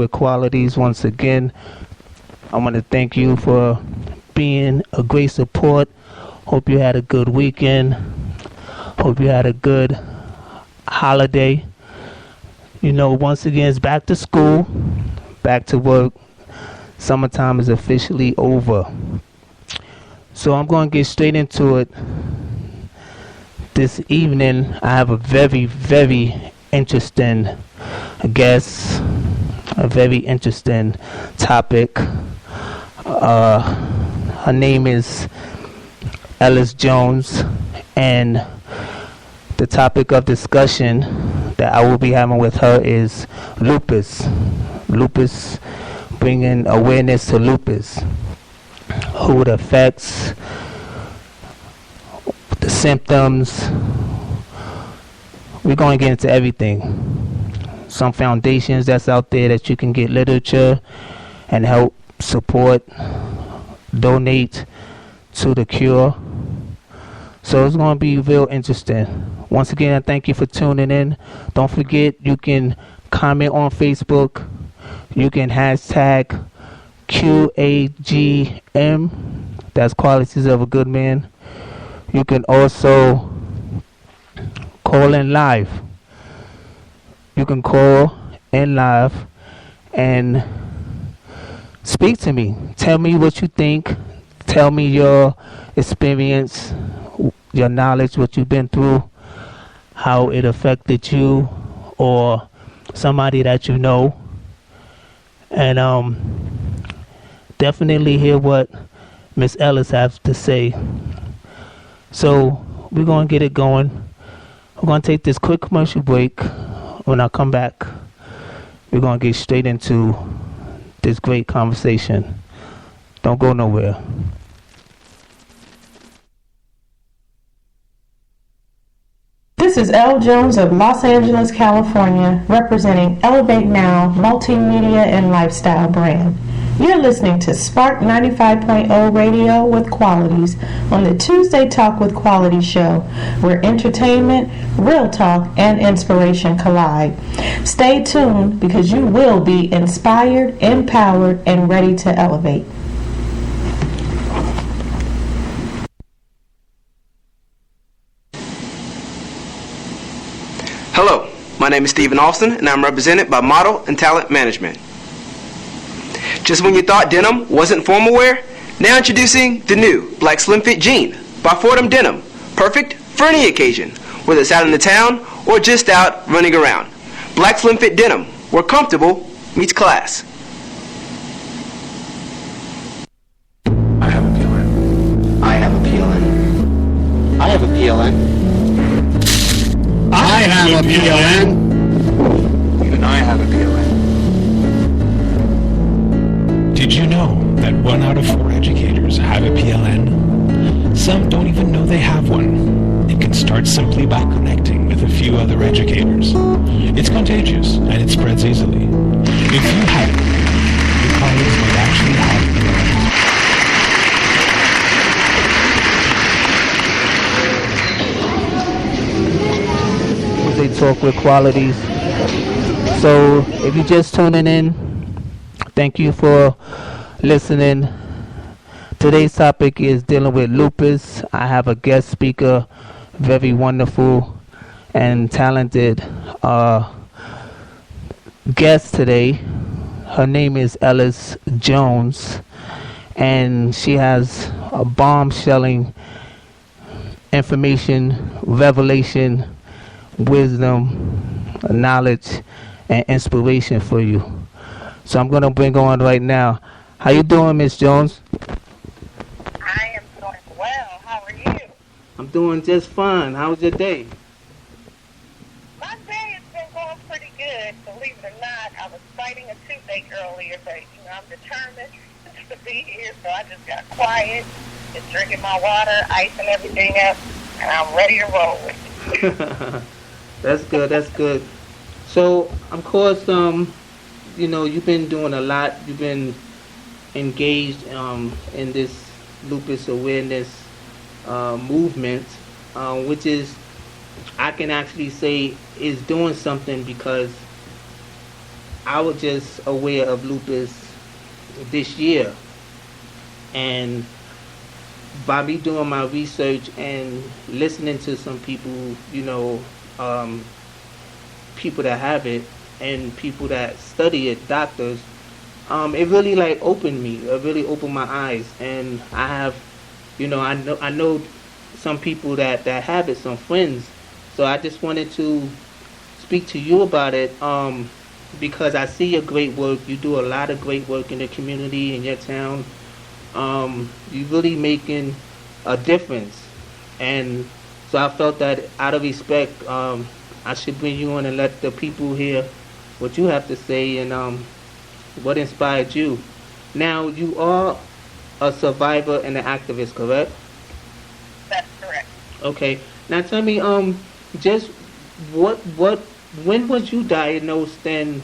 with Qualities once again. I want to thank you for being a great support. Hope you had a good weekend. Hope you had a good holiday. You know, once again, it's back to school, back to work. Summertime is officially over. So I'm going to get straight into it. This evening, I have a very, very interesting guest, a very interesting topic. Her name is Elle Jones, and the topic of discussion that I will be having with her is lupus. Lupus, bringing awareness to lupus, who it affects, the symptoms. We're going to get into everything. Some foundations that's out there that you can get literature and help support, donate to the cure. So it's going to be real interesting. Once again, I thank you for tuning in. Don't forget, you can comment on Facebook. You can hashtag QAGM. That's Qualities of a Good Man. You can also call in live. You can call in live and speak to me. Tell me what you think. Tell me your experience, your knowledge, what you've been through, how it affected you or somebody that you know. And definitely hear what Miss Ellis has to say. So we're going to get it going. We're going to take this quick commercial break. When I come back, we're going to get straight into this great conversation. Don't go nowhere. This is Elle Jones of Los Angeles, California, representing Elevate Now Multimedia and Lifestyle brand. You're listening to Spark 95.0 Radio with Qualities on the Tuesday Talk with Quality show, where entertainment, real talk, and inspiration collide. Stay tuned because you will be inspired, empowered, and ready to elevate. Hello, my name is Stephen Austin, and I'm represented by Model and Talent Management. Just when you thought denim wasn't formal wear, now introducing the new Black Slim Fit Jean by Fordham Denim. Perfect for any occasion, whether it's out in the town or just out running around. Black Slim Fit Denim, where comfortable meets class. I have a PLN. I have a PLN. I have a PLN. I have a PLN. Even I have a PLN. Did you know that 1 out of 4 educators have a PLN? Some don't even know they have one. It can start simply by connecting with a few other educators. It's contagious and it spreads easily. If you have it, your colleagues might actually have PLNs. They talk with Qualities. So if you're just tuning in, thank you for listening. Today's topic is dealing with lupus. I have a guest speaker, very wonderful and talented guest today. Her name is Elle Jones, and she has a bomb-shelling information, revelation, wisdom, knowledge, and inspiration for you. So I'm going to bring on right now. How you doing, Miss Jones? I am doing well. How are you? I'm doing just fine. How was your day? My day has been going pretty good. Believe it or not, I was fighting a toothache earlier, but I'm determined to be here, so I just got quiet, just drinking my water, icing everything up, and I'm ready to roll with it. That's good. That's good. So, of course, you've been doing a lot. You've been engaged in this lupus awareness movement, which is, I can actually say, is doing something, because I was just aware of lupus this year, and by me doing my research and listening to some people, um, people that have it and people that study it, doctors, it really like opened me. It really opened my eyes, and I have, I know some people that have it, some friends. So I just wanted to speak to you about it, because I see your great work. You do a lot of great work in the community in your town. You really making a difference, and so I felt that out of respect, I should bring you on and let the people hear what you have to say and what inspired you. Now you are a survivor and an activist, correct? That's correct. Okay. Now tell me, just what when was you diagnosed, and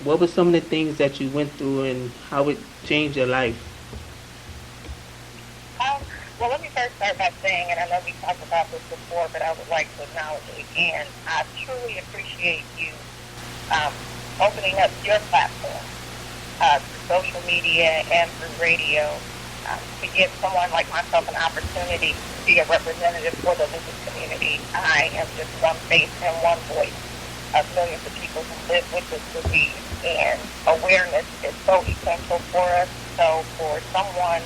what were some of the things that you went through and how it changed your life? Well, let me first start by saying, and I know we talked about this before, but I would like to acknowledge it again. I truly appreciate you opening up your platform through social media and through radio to give someone like myself an opportunity to be a representative for the lupus community. I am just one face and one voice of millions of people who live with this disease, and awareness is so essential for us. So for someone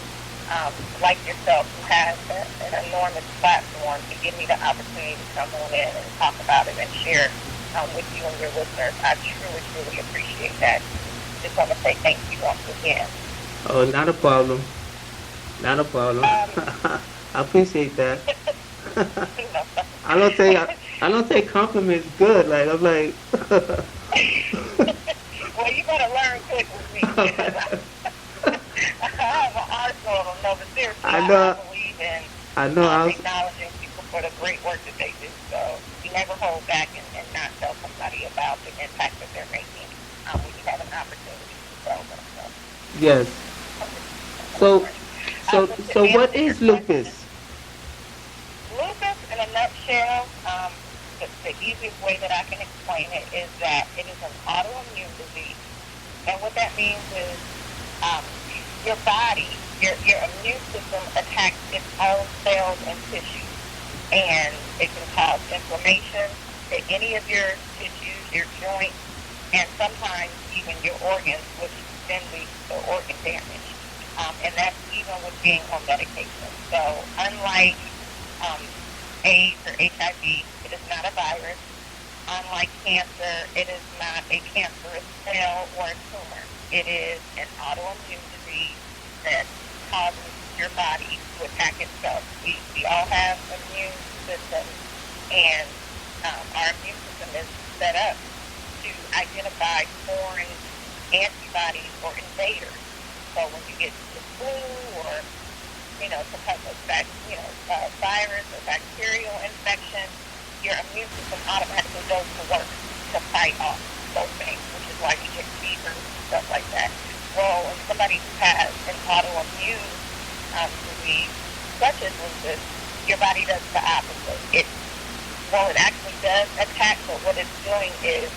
like yourself who has an enormous platform to give me the opportunity to come on in and talk about it and share with you and your listeners, I truly, truly appreciate that. Just want to say thank you once again. Oh, not a problem. Not a problem. I appreciate that. I don't take compliments good. Like I'm like. Well, you better learn quick with me. I have an arsenal of them, but seriously, I believe in acknowledging people for the great work that they do. So you never hold back and not tell somebody about the impact that they're making when you have an opportunity to tell them. So. Yes. So what is lupus? Lupus, in a nutshell, the easiest way that I can explain it is that it is an autoimmune disease. And what that means is your body, your immune system attacks its own cells and tissues. And it can cause inflammation to any of your tissues, your joints, and sometimes even your organs, which then leads to organ damage. And that's even with being on medication. So unlike AIDS or HIV, it is not a virus. Unlike cancer, it is not a cancerous cell or a tumor. It is an autoimmune disease that causes your body to attack itself. We all have immune systems, and our immune system is set up to identify foreign antibodies or invaders. So when you get the flu or, some type of virus or bacterial infection, your immune system automatically goes to work to fight off those things, which is why you get fevers and stuff like that. Well, in somebody who has an autoimmune disease, such as lupus, your body does the opposite. It actually does attack, but what it's doing is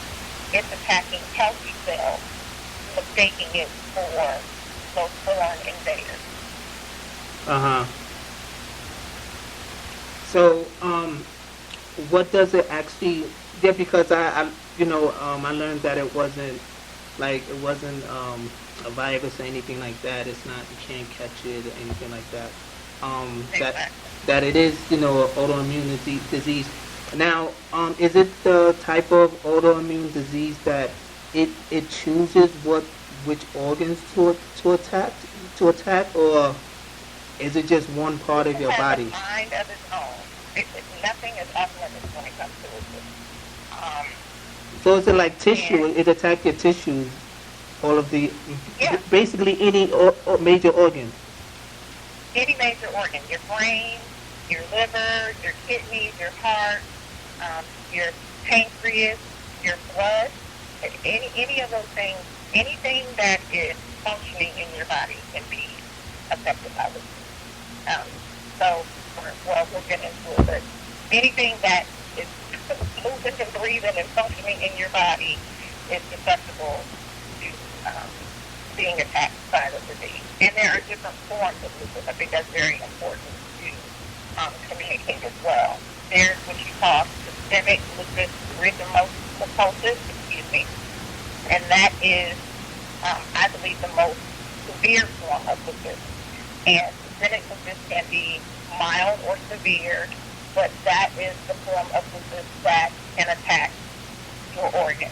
it's attacking healthy cells, mistaking it for those foreign invaders. So, what does it actually? Yeah, because I learned that it wasn't a virus or anything like that. It's not, you can't catch it or anything like that. That it is, an autoimmune disease. Now, is it the type of autoimmune disease that it chooses which organs to attack, or is it just one part of your body? It has a mind of its own. Nothing is off limits when it comes to lupus. So is it like tissue? It attacks your tissues, all of the, basically any major organ. Any major organ, your brain, your liver, your kidneys, your heart, your pancreas, your blood, any of those things, anything that is functioning in your body can be affected by lupus. We'll get into it, but anything that is moving and breathing and functioning in your body is susceptible to being attacked by the disease. And there are different forms of lupus. I think that's very important to communicate as well. There's what you call systemic lupus erythematosus, and that is, I believe, the most severe form of lupus. And systemic lupus can be mild or severe, but that is the form of lupus that can attack your organs.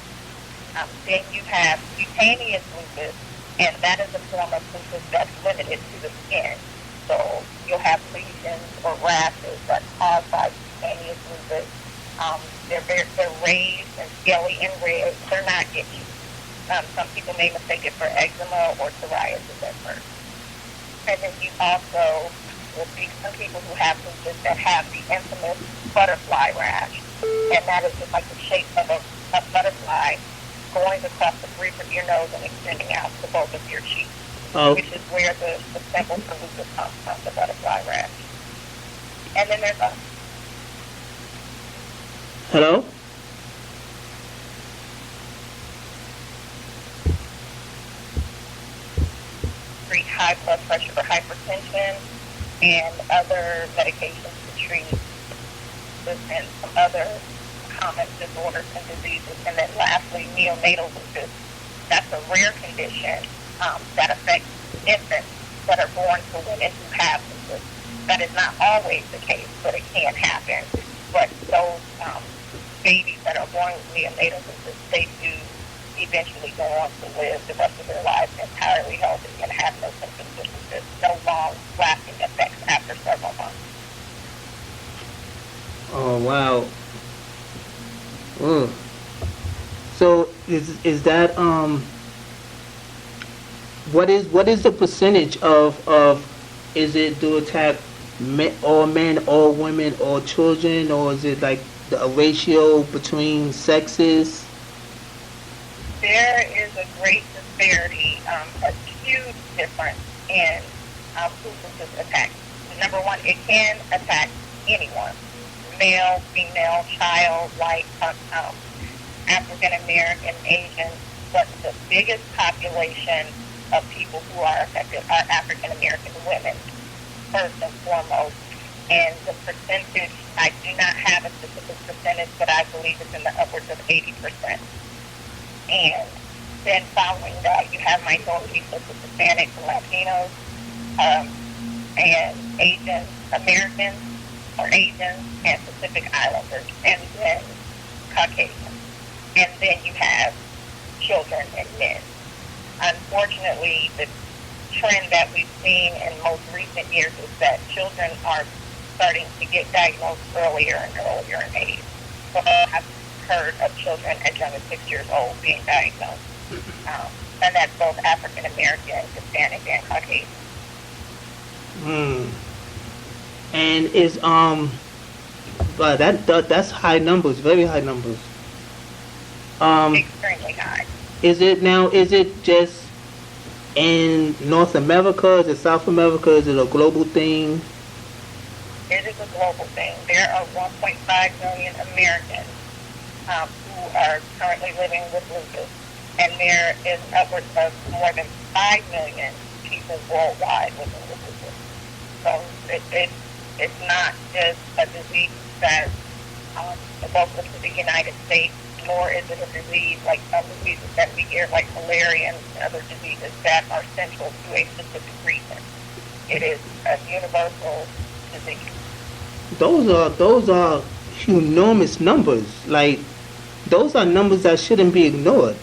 Then you have cutaneous lupus, and that is a form of lupus that's limited to the skin. So you'll have lesions or rashes that's caused by cutaneous lupus. They're raised and scaly and red. They're not itchy. Some people may mistake it for eczema or psoriasis at first. And then you also will see some people who have lupus that have the infamous butterfly rash. And that is just like the shape of a butterfly going across the bridge of your nose and extending out to both of your cheeks, which is where the symbol for lupus comes from, the butterfly rash. And then there's a... Hello? Treat high blood pressure or hypertension and other medications to treat this and some other common disorders and diseases. And then lastly, neonatal lupus. That's a rare condition that affects infants that are born to women who have lupus. That is not always the case, but it can happen. But those babies that are born with neonatal lupus, they do eventually go on to live the rest of their lives entirely healthy and have no symptoms of lupus, no long-lasting effects after several months. Oh, wow. So is that what is the percentage of is it to attack all men, all women, all children, or is it like a ratio between sexes? There is a great disparity, a huge difference in lupus attacks. Number one, it can attack anyone. Male, female, child, white, African American, Asian, but the biggest population of people who are affected are African American women, first and foremost. And the percentage, I do not have a specific percentage, but I believe it's in the upwards of 80%. And then following that, you have minorities such as Hispanics and Latinos, and Asian Americans, or Asians, and Pacific Islanders, and then Caucasians. And then you have children and men. Unfortunately, the trend that we've seen in most recent years is that children are starting to get diagnosed earlier and earlier in age. So I've heard of children as young as 6 years old being diagnosed. And that's both African American, Hispanic, and Caucasian. And is but that's high numbers, very high numbers. Extremely high. Is it just in North America? Is it South America? Is it a global thing? It is a global thing. There are 1.5 million Americans who are currently living with lupus, and there is upwards of more than 5 million people worldwide living with lupus. So it's not just a disease that local to the United States, nor is it a disease like some diseases that we hear, like malaria and other diseases that are central to a specific region. It is a universal disease. Those are enormous numbers. Like, those are numbers that shouldn't be ignored.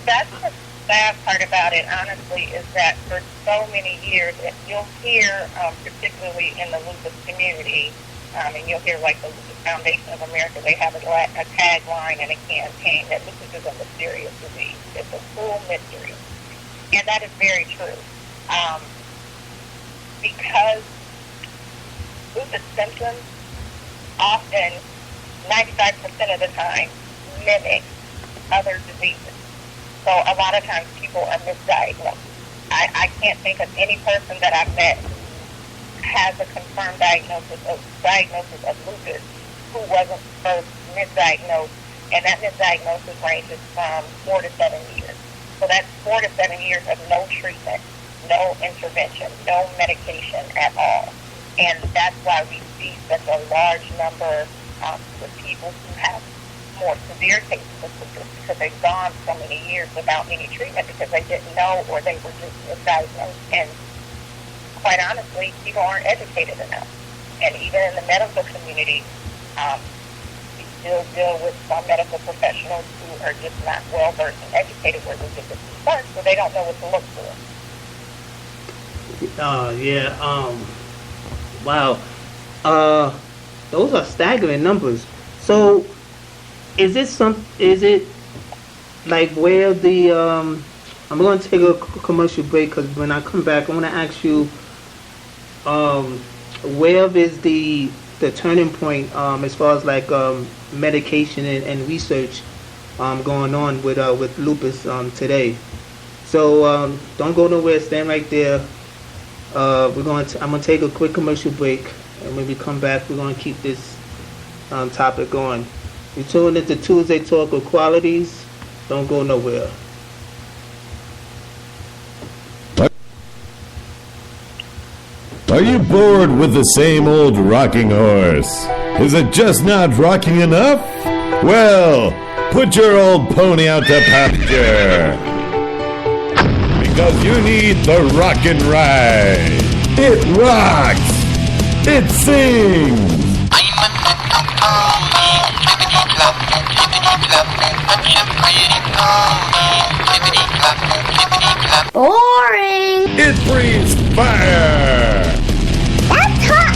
That's the sad part about it, honestly, is that for so many years, and you'll hear, particularly in the lupus community, and you'll hear like the Lupus Foundation of America, they have a tagline and a campaign that lupus is a mysterious disease. It's a full mystery. And that is very true. Because lupus symptoms often, 95% of the time, mimic other diseases. So a lot of times people are misdiagnosed. I can't think of any person that I've met has a confirmed diagnosis of lupus who wasn't first misdiagnosed and that misdiagnosis ranges from 4 to 7 years. So that's 4 to 7 years of no treatment, no intervention, no medication at all. And that's why we see such a large number with people who have more severe cases of lupus, because they've gone so many years without any treatment because they didn't know or they were just misdiagnosed. And quite honestly, people aren't educated enough. And even in the medical community, we still deal with some medical professionals who are just not well-versed and educated where lupus is concerned, so they don't know what to look for. Wow. Those are staggering numbers. So, is it like where the, I'm going to take a commercial break because when I come back, I want to ask you, where is the turning point as far as like medication and research going on with lupus today? So don't go nowhere, stand right there. I'm going to take a quick commercial break, and when we come back, we're going to keep this topic going. You're tuned into Tuesday Talk of Qualities. Don't go nowhere. Are you bored with the same old rocking horse? Is it just not rocking enough? Well, put your old pony out to pasture. Because you need the rockin' ride. It rocks. It sings. Boring. It breathes fire. That's hot.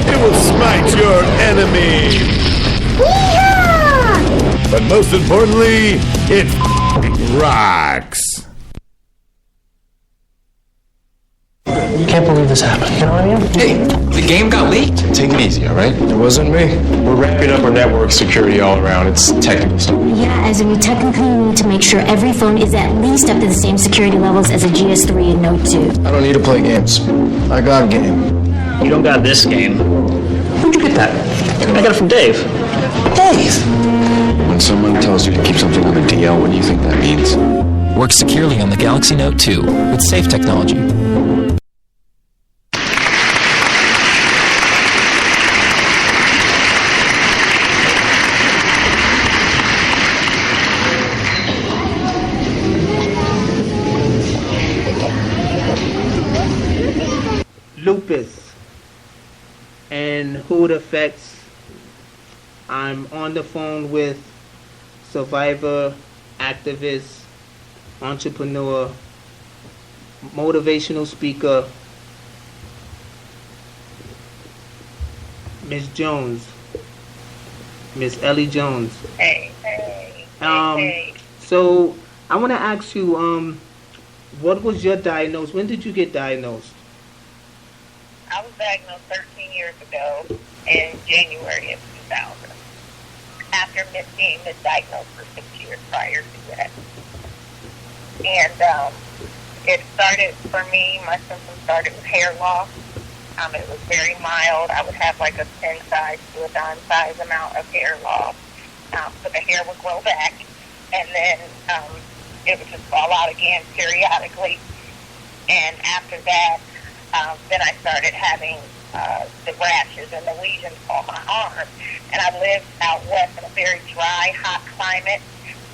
It will smite your enemy. Yeehaw! But most importantly, it rocks. Can't believe this happened, you know what I mean? Hey, the game got leaked. Take it easy, all right? It wasn't me. We're ramping up our network security all around. It's technical stuff. Yeah, as in we technically need to make sure every phone is at least up to the same security levels as a GS3 and Note 2. I don't need to play games. I got a game. You don't got this game. Where'd you get that? I got it from Dave. Dave! When someone tells you to keep something on the DL, what do you think that means? Works securely on the Galaxy Note 2 with safe technology. Lupus and who it affects. I'm on the phone with survivor, activist, entrepreneur, motivational speaker, Miss Jones, Miss Elle Jones. Hey. So I want to ask you, what was your diagnosis? When did you get diagnosed? I was diagnosed 13 years ago in January of 2000, after being misdiagnosed for 6 years prior to that. And it started, for me, my symptoms started with hair loss. It was very mild. I would have like a 10 size to a dime size amount of hair loss. But the hair would grow back, and then it would just fall out again periodically. And after that, then I started having the rashes and the lesions on my arm. And I lived out west in a very dry, hot climate.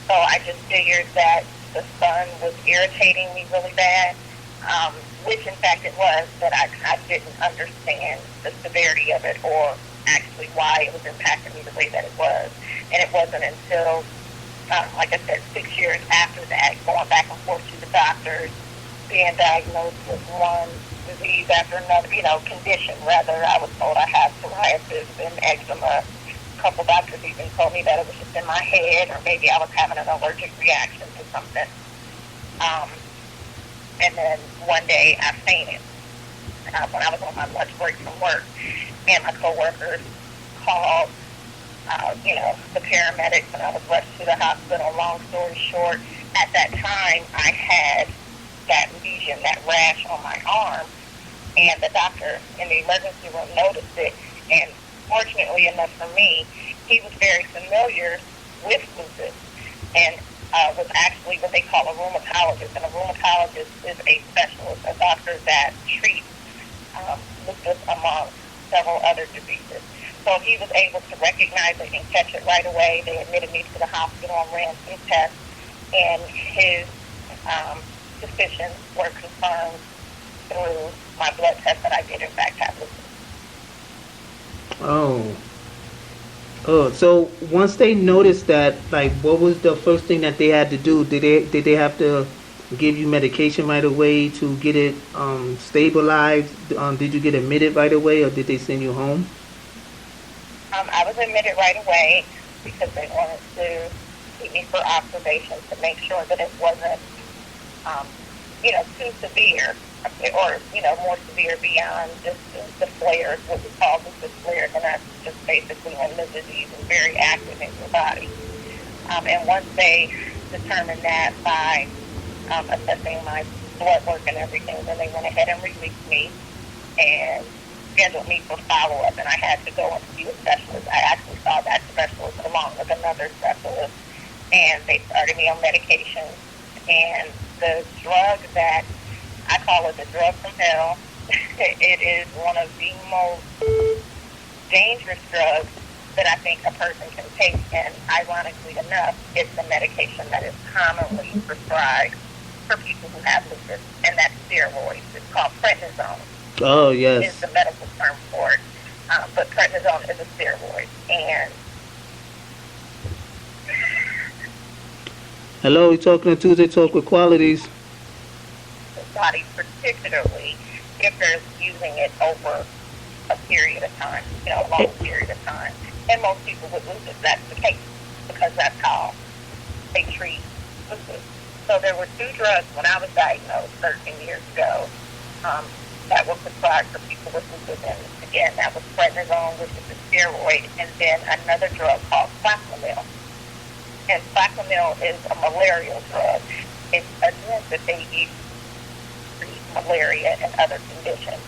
So I just figured that the sun was irritating me really bad, which in fact it was, but I didn't understand the severity of it or actually why it was impacting me the way that it was. And it wasn't until, like I said, 6 years after that, going back and forth to the doctors, being diagnosed with one disease after another, condition rather. I was told I have psoriasis and eczema. A couple doctors even told me that it was just in my head, or maybe I was having an allergic reaction to something. And then one day I fainted when I was on my lunch break from work, and my coworkers called, the paramedics, and I was rushed to the hospital. Long story short, at that time I had that lesion, that rash on my arm, and the doctor in the emergency room noticed it, and fortunately enough for me, he was very familiar with lupus and was actually what they call a rheumatologist. And a rheumatologist is a specialist, a doctor that treats lupus among several other diseases. So he was able to recognize it and catch it right away. They admitted me to the hospital and ran some tests, and his suspicions were confirmed through my blood test that I did in fact have lupus. Oh, so once they noticed that, like, what was the first thing that they had to do? Did they have to give you medication right away to get it stabilized? Did you get admitted right away, or did they send you home? I was admitted right away because they wanted to keep me for observation to make sure that it wasn't, too severe, or, more severe beyond just the flares, what we call lupus flares, and that's just basically when the disease is very active in your body. And once they determined that by assessing my blood work and everything, then they went ahead and released me and scheduled me for follow-up, and I had to go and see a specialist. I actually saw that specialist along with another specialist, and they started me on medication. And the drug that I call it the drug from hell, it is one of the most dangerous drugs that I think a person can take, and ironically enough, it's the medication that is commonly prescribed for people who have lupus, and that's steroids. It's called prednisone. Oh, yes. Is the medical term for it. But prednisone is a steroid. And hello, you're talking to Tuesday Talk with Qualities. the body, particularly if they're using it over a period of time, a long period of time. And most people with lupus, that's the case, because that's how they treat lupus. So there were two drugs when I was diagnosed 13 years ago that were prescribed for people with lupus, and again, that was prednisone, which is a steroid, and then another drug called Plaquenil. And Plaquenil is a malarial drug. It's a drug that they use to treat malaria and other conditions.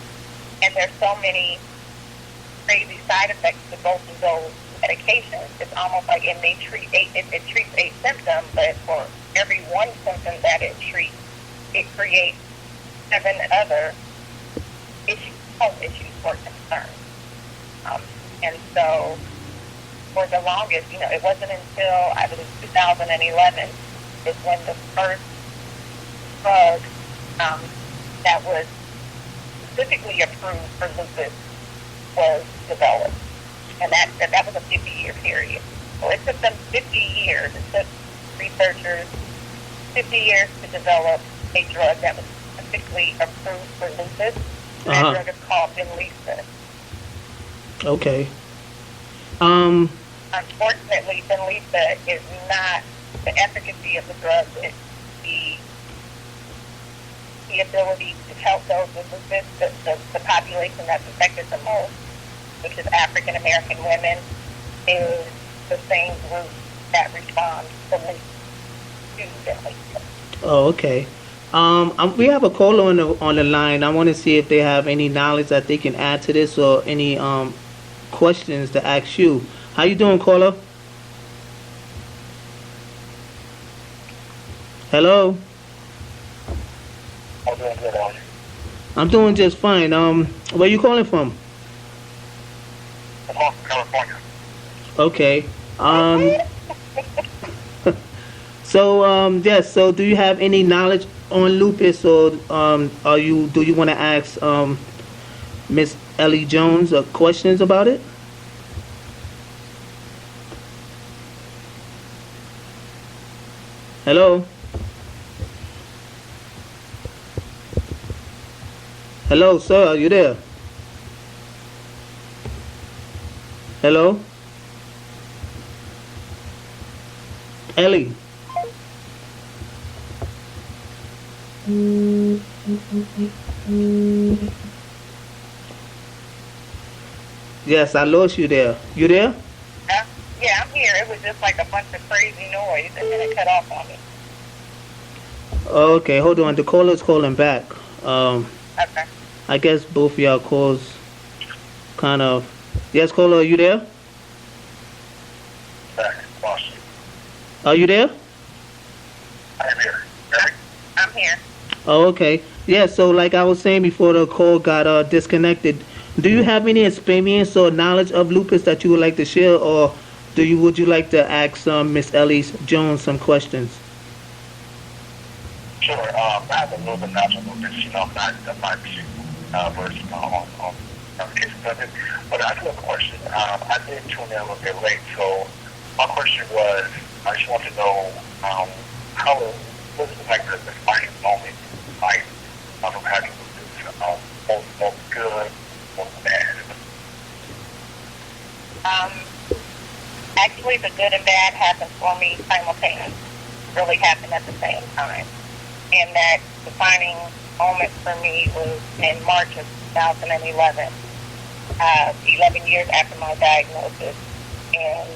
And there's so many crazy side effects to both of those medications. It's almost like it treats a symptom, but for every one symptom that it treats, it creates 7 other issues, health issues or concerns. And so for the longest, it wasn't until, I believe, 2011 is when the first drug that was specifically approved for lupus was developed. And that was a 50-year period. So it took them 50 years. It took researchers 50 years to develop a drug that was specifically approved for lupus. That drug is called Benlysta. Okay. Unfortunately, Benlysta is not the efficacy of the drug. It's the ability to help those with lupus, the population that's affected the most, which is African American women, is the same group that responds the least to Benlysta. Oh, okay. We have a caller on the line. I want to see if they have any knowledge that they can add to this, or any questions to ask you. How you doing, caller? Hello. I'm doing good, Alan. I'm doing just fine. Where you calling from? I'm calling from California. Okay. So do you have any knowledge on lupus, or do you want to ask Miss Elle Jones questions about it? Hello? Hello, sir, are you there? Hello? Ellie? Yes, I lost you there. You there? Yeah, I'm here. It was just like a bunch of crazy noise, and then it cut off on me. Okay, hold on. The caller's calling back. Okay. I guess both of y'all calls kind of... Yes, caller, are you there? Are you there? I am here. Eric? I'm here. Oh, okay. Yeah, so like I was saying before the call got disconnected, do you have any experience or knowledge of lupus that you would like to share, or would you like to ask Miss Elle Jones some questions? Sure. I have a little bit of knowledge on lupus. I'm not too versed on the case of it. But I do have a question. I did tune in a little bit late, so my question was, I just want to know how what is like the defining moment in life from having lupus, both good, both bad. Actually, the good and bad happened for me simultaneously. Really happened at the same time. And that defining moment for me was in March of 2011, 11 years after my diagnosis, and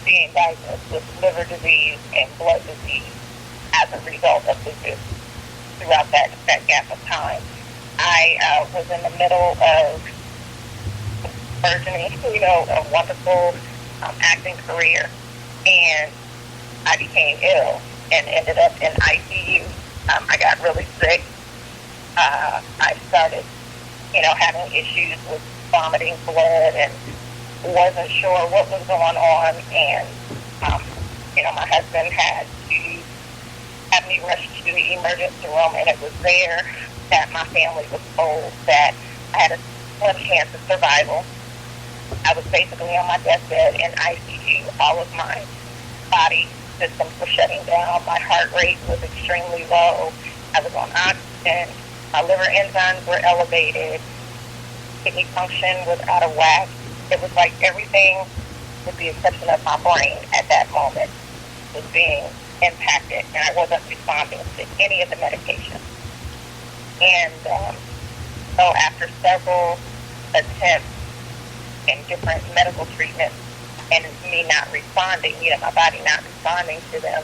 being diagnosed with liver disease and blood disease as a result of lupus. Throughout that gap of time, I was in the middle of burgeoning, a wonderful acting career, and I became ill and ended up in ICU. I got really sick. I started, having issues with vomiting blood and wasn't sure what was going on. And, my husband had to have me rushed to the emergency room, and it was there that my family was told that I had a slim chance of survival. I was basically on my deathbed in ICU. All of my body systems were shutting down. My heart rate was extremely low. I was on oxygen. My liver enzymes were elevated. Kidney function was out of whack. It was like everything, with the exception of my brain at that moment, was being impacted, and I wasn't responding to any of the medication. And so after several attempts and different medical treatments, and me not responding, my body not responding to them,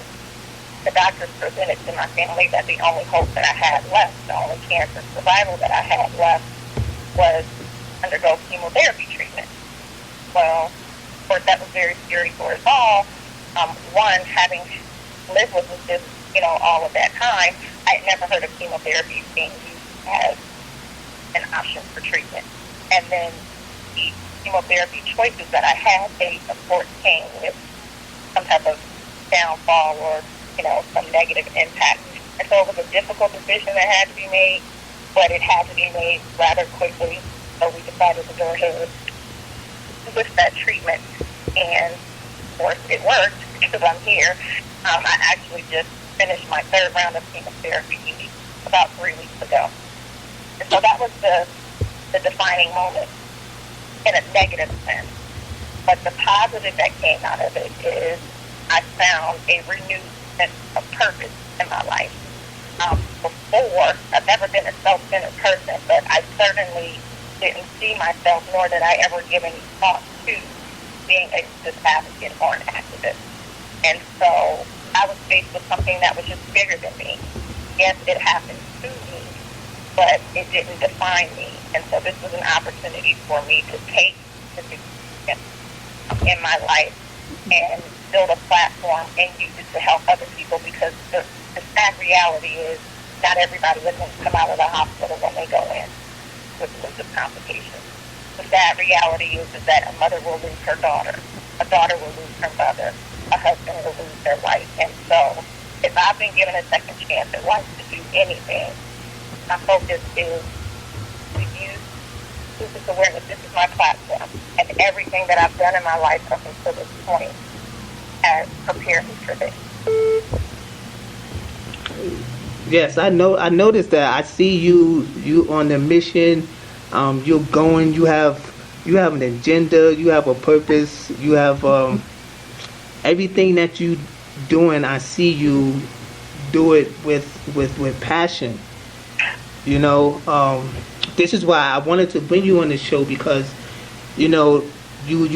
the doctors presented to my family that the only hope that I had left, the only chance of survival that I had left, was undergo chemotherapy treatment. Well, of course, that was very scary for us all. One, having lived with this, all of that time, I had never heard of chemotherapy being used as an option for treatment. And then the chemotherapy choices that I had, they, of course, came with some type of downfall or, some negative impact. And so it was a difficult decision that had to be made, but it had to be made rather quickly. So we decided to go ahead with that treatment. And, of course, it worked because I'm here. I actually just finished my third round of chemotherapy about 3 weeks ago. And so that was the defining moment in a negative sense. But the positive that came out of it is I found a renewed sense of purpose in my life. Before, I've never been a self-centered person, but I certainly didn't see myself, nor did I ever give any thought to being a justice advocate or an activist. And so I was faced with something that was just bigger than me. Yes, it happened to me, but it didn't define me. And so this was an opportunity for me to take this experience in my life and build a platform and use it to help other people, because the sad reality is not everybody is going to come out of the hospital when they go in with lupus complications. The sad reality is that a mother will lose her daughter, a daughter will lose her mother, a husband will lose their wife. And so if I've been given a second chance at life to do anything, my focus is to use lupus awareness. This is my platform, and everything that I've done in my life up until this point has prepared me for this. Yes, I know. I noticed that. I see you on the mission. You're going. You have an agenda. You have a purpose. You have everything that you doing. I see you do it with passion. This is why I wanted to bring you on the show, because you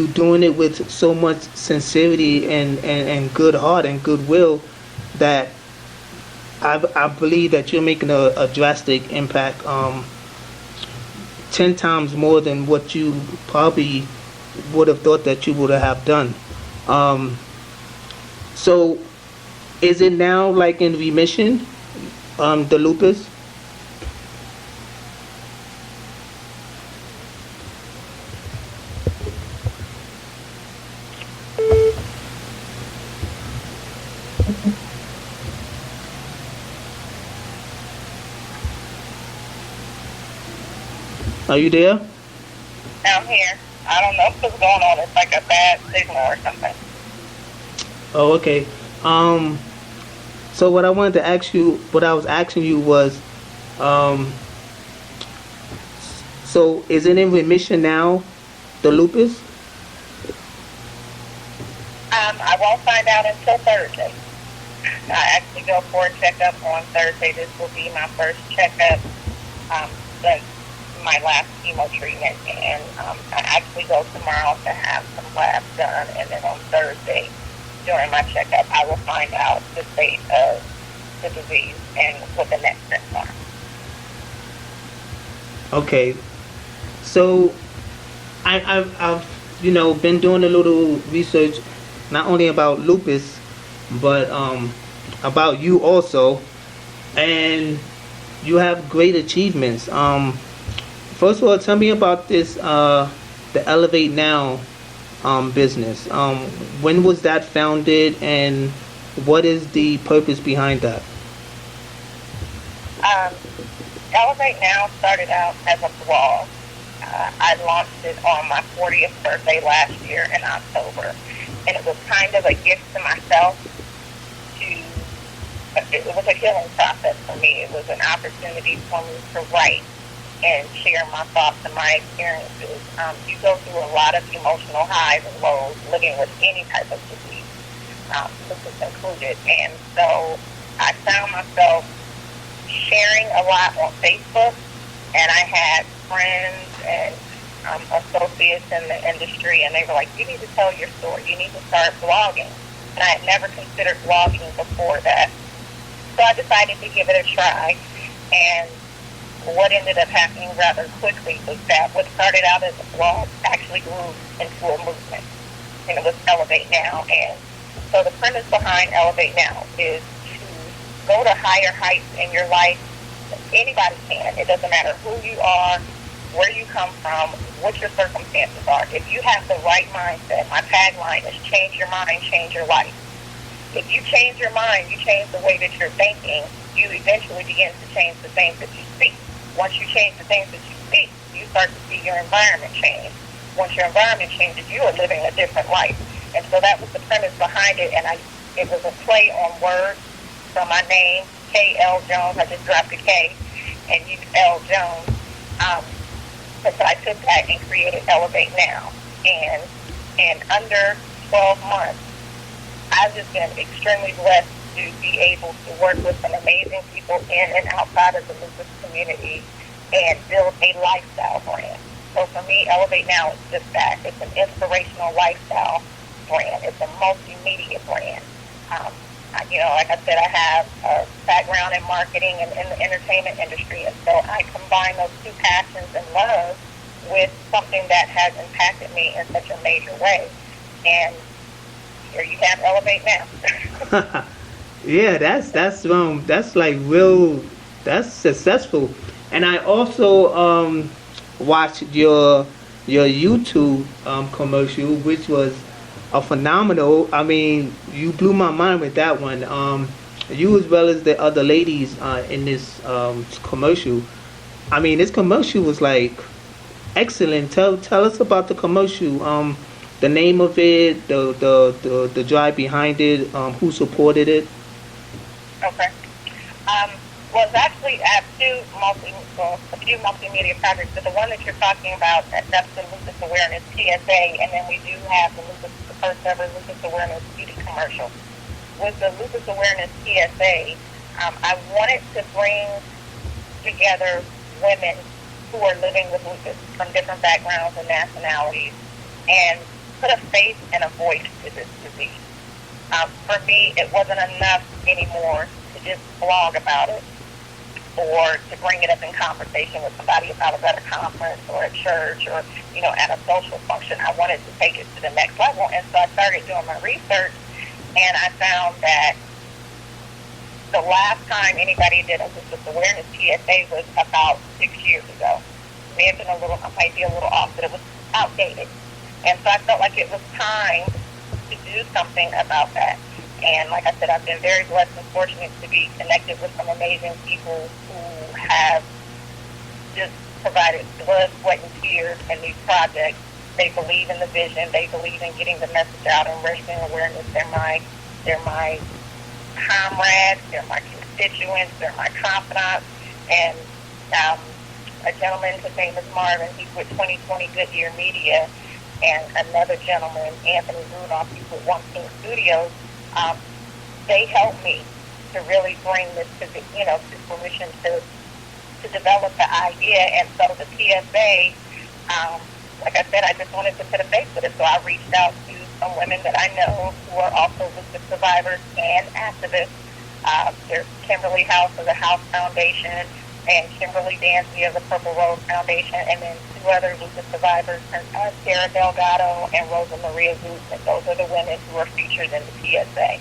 doing it with so much sincerity and good heart and goodwill that I believe that you're making a drastic impact, 10 times more than what you probably would have thought that you would have done. So, is it now like in remission, the lupus? Are you there? I'm here. I don't know what's going on. It's like a bad signal or something. Oh, okay. So what I wanted to ask you, what I was asking you was, so is it in remission now, the lupus? I won't find out until Thursday. I actually go for a checkup on Thursday. This will be my first checkup since my last chemo treatment, and I actually go tomorrow to have some labs done, and then on Thursday during my checkup I will find out the state of the disease and what the next steps are. Okay, so I've been doing a little research, not only about lupus, but about you also, and you have great achievements. First of all, tell me about this, the Elevate Now business. When was that founded, and what is the purpose behind that? Elevate Now started out as a blog. I launched it on my 40th birthday last year in October, and it was kind of a gift to myself. It was a healing process for me. It was an opportunity for me to write and share my thoughts and my experiences. You go through a lot of emotional highs and lows living with any type of disease, lupus included. And so I found myself sharing a lot on Facebook, and I had friends and associates in the industry, and they were like, you need to tell your story. You need to start blogging. And I had never considered blogging before that. So I decided to give it a try. And what ended up happening rather quickly was that what started out as a blog actually grew into a movement, and it was Elevate Now. And so the premise behind Elevate Now is to go to higher heights in your life. Anybody can. It doesn't matter who you are, where you come from, what your circumstances are. If you have the right mindset, my tagline is change your mind, change your life. If you change your mind, you change the way that you're thinking, you eventually begin to change the things that you speak. Once you change the things that you speak, you start to see your environment change. Once your environment changes, you are living a different life. And so that was the premise behind it, and it was a play on words from my name, Elle Jones. I just dropped a K and used Elle Jones. So I took that and created Elevate Now. And under 12 months, I've just been extremely blessed to be able to work with some amazing people in and outside of the lupus community and build a lifestyle brand. So for me, Elevate Now is just that. It's an inspirational lifestyle brand. It's a multimedia brand. Like I said, I have a background in marketing and in the entertainment industry, and so I combine those two passions and love with something that has impacted me in such a major way. And here you have Elevate Now. Yeah, that's like real. That's successful. And I also watched your YouTube commercial, which was a phenomenal. I mean, you blew my mind with that one. You as well as the other ladies in this commercial. I mean, this commercial was like excellent. Tell us about the commercial. The name of it, the drive behind it, who supported it. Okay. Well, it's actually I have a few multimedia projects, but the one that you're talking about, that's the Lupus Awareness PSA, and then we do have the first ever Lupus Awareness beauty commercial. With the Lupus Awareness PSA, I wanted to bring together women who are living with lupus from different backgrounds and nationalities and put a face and a voice to this disease. For me, it wasn't enough anymore to just blog about it or to bring it up in conversation with somebody about it at a conference or at church or, at a social function. I wanted to take it to the next level, and so I started doing my research, And I found that the last time anybody did a lupus awareness PSA was about 6 years ago. May have been I might be a little off, but it was outdated. And so I felt like it was time to do something about that. And like I said, I've been very blessed and fortunate to be connected with some amazing people who have just provided blood, sweat, and tears in these projects. They believe in the vision. They believe in getting the message out and raising awareness. They're my comrades. They're my constituents. They're my confidants. And a gentleman, his name is Marvin. He's with 2020 Goodyear Media, and another gentleman, Anthony Rudolph, he's with One King Studios. They helped me to really bring this to fruition, to develop the idea. And so the PSA, like I said, I just wanted to put a face with it. So I reached out to some women that I know who are also lupus survivors and activists. There's Kimberly House of the House Foundation and Kimberly Dancy of the Purple Rose Foundation, and then two other lupus survivors, Sarah Delgado and Rosa Maria Guzman. Those are the women who are featured in the PSA.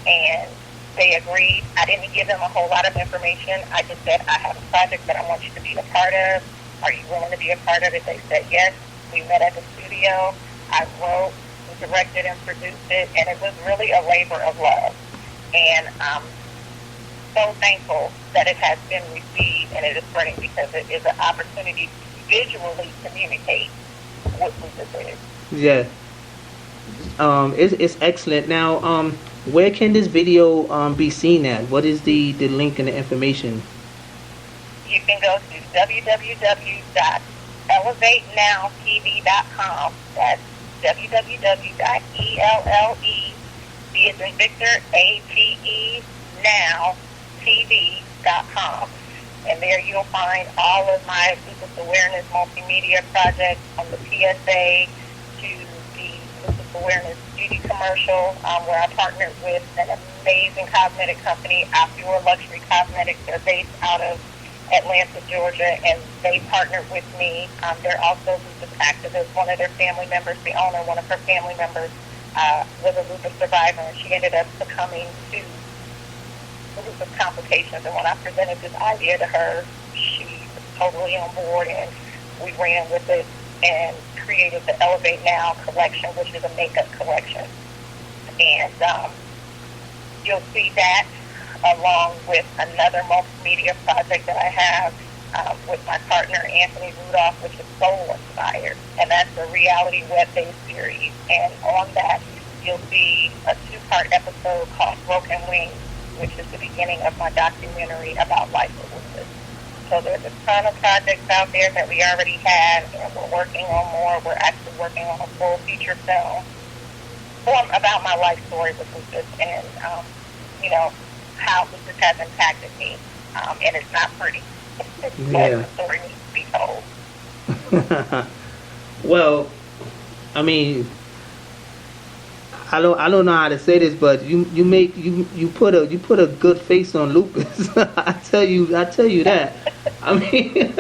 And they agreed. I didn't give them a whole lot of information. I just said, I have a project that I want you to be a part of. Are you willing to be a part of it? They said yes. We met at the studio. I wrote, directed, and produced it, and it was really a labor of love. And I'm so thankful that it has been received and it is spreading, because it is an opportunity to visually communicate what lupus is. Yeah. It's excellent. Now, where can this video be seen at? What is the link and the information? You can go to www.elevatenowtv.com. That's www.ELLE, B as in Victor, ATE, now, TV.com. And there you'll find all of my lupus awareness multimedia projects, from the PSA to the lupus awareness beauty commercial, where I partnered with an amazing cosmetic company, Opure Luxury Cosmetics. They're based out of Atlanta, Georgia, and they partnered with me. They're also lupus activists. One of their family members, the owner, one of her family members was a lupus survivor, and she ended up succumbing to lupus complications. And when I presented this idea to her, she was totally on board, and we ran with it and created the Elevate Now collection, which is a makeup collection. And you'll see that along with another multimedia project that I have with my partner Anthony Rudolph, which is Soul Inspired, and that's a reality web-based series. And on that, you'll see a 2-part episode called Broken Wings, which is the beginning of my documentary about life with lupus. So there's a ton of projects out there that we already have, and we're working on more. We're actually working on a full feature film about my life story with lupus, and how lupus has impacted me. And it's not pretty. Yeah. The story needs to be told. Well, I mean, I don't know how to say this, but you put a good face on lupus. I tell you that. I mean,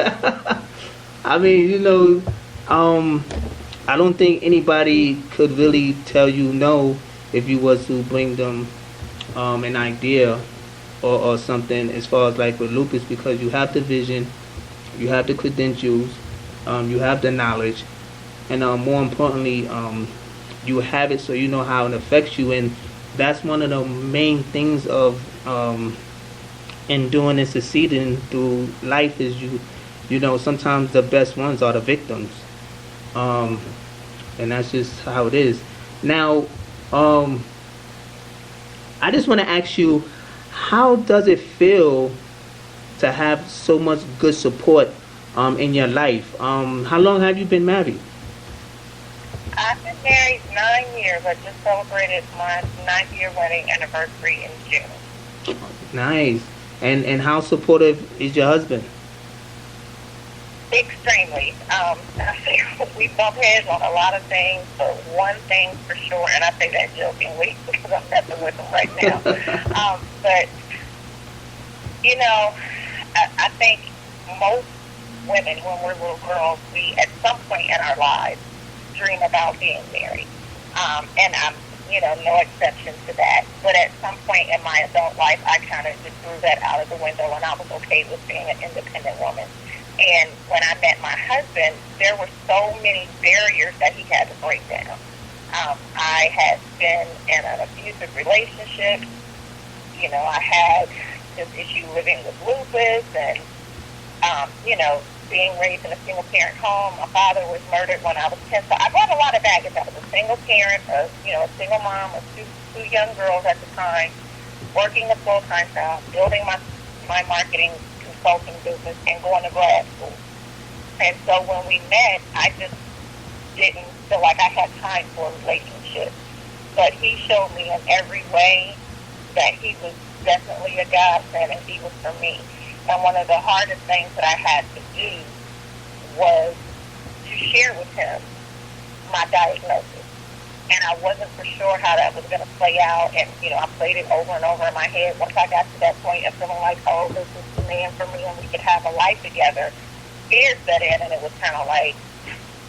I don't think anybody could really tell you no if you was to bring them an idea or something as far as like with lupus, because you have the vision, you have the credentials, you have the knowledge, and more importantly, you have it so you know how it affects you. And that's one of the main things of in doing and succeeding through life is you know sometimes the best ones are the victims, and that's just how it is. Now I just want to ask you, how does it feel to have so much good support in your life? How long have you been married? I've been married 9 years. I just celebrated my 9th year wedding anniversary in June. Nice. And how supportive is your husband? Extremely. I think we bump heads on a lot of things, but one thing for sure, and I say that jokingly because I'm messing with him right now. But I think most women, when we're little girls, we at some point in our lives dream about being married. And I'm no exception to that. But at some point in my adult life, I kind of just threw that out of the window, and I was okay with being an independent woman. And when I met my husband, there were so many barriers that he had to break down. I had been in an abusive relationship. I had this issue living with lupus and, being raised in a single-parent home. My father was murdered when I was 10. So I brought a lot of baggage. I was a single parent, a single mom of two young girls at the time, working a full-time job, building my marketing consulting business, and going to grad school. And so when we met, I just didn't feel like I had time for a relationship. But he showed me in every way that he was definitely a godsend, and he was for me. And one of the hardest things that I had to do was to share with him my diagnosis. And I wasn't for sure how that was going to play out. And, I played it over and over in my head. Once I got to that point of feeling like, oh, this is the man for me and we could have a life together, fear set in, and it was kind of like,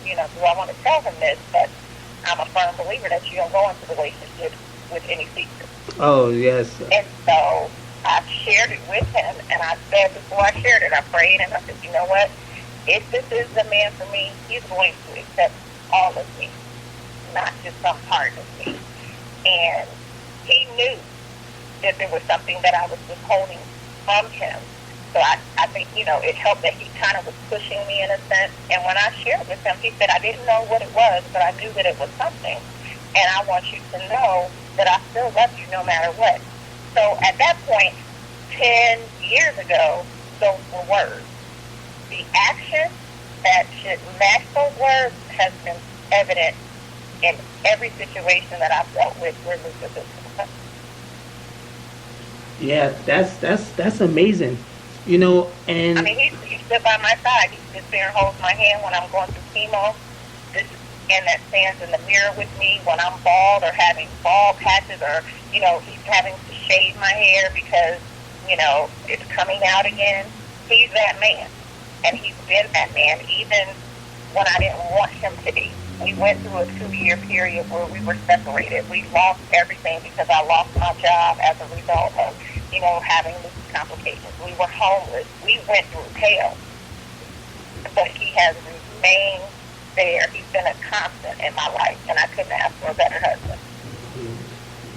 do I want to tell him this? But I'm a firm believer that you don't go into relationships with any secrets. Oh, yes. And so I shared it with him, and I said before I shared it, I prayed, and I said, you know what? If this is the man for me, he's going to accept all of me, not just some part of me. And he knew that there was something that I was withholding from him. So I think, it helped that he kind of was pushing me in a sense. And when I shared with him, he said, I didn't know what it was, but I knew that it was something. And I want you to know that I still love you no matter what. So at that point, 10 years ago, those were words. The action that should match those words has been evident in every situation that I've dealt with where Lupus is concerned. Yeah, that's amazing. And I mean, he stood by my side. He sits there and holds my hand when I'm going through chemo. This man that stands in the mirror with me when I'm bald or having bald patches, or he's having to shave my hair because it's coming out again. He's that man, and he's been that man even when I didn't want him to be. We went through a 2-year period where we were separated. We lost everything because I lost my job as a result of having lupus complications. We were homeless. We went through hell. But he has remained there. He's been a constant in my life, and I couldn't ask for a better husband.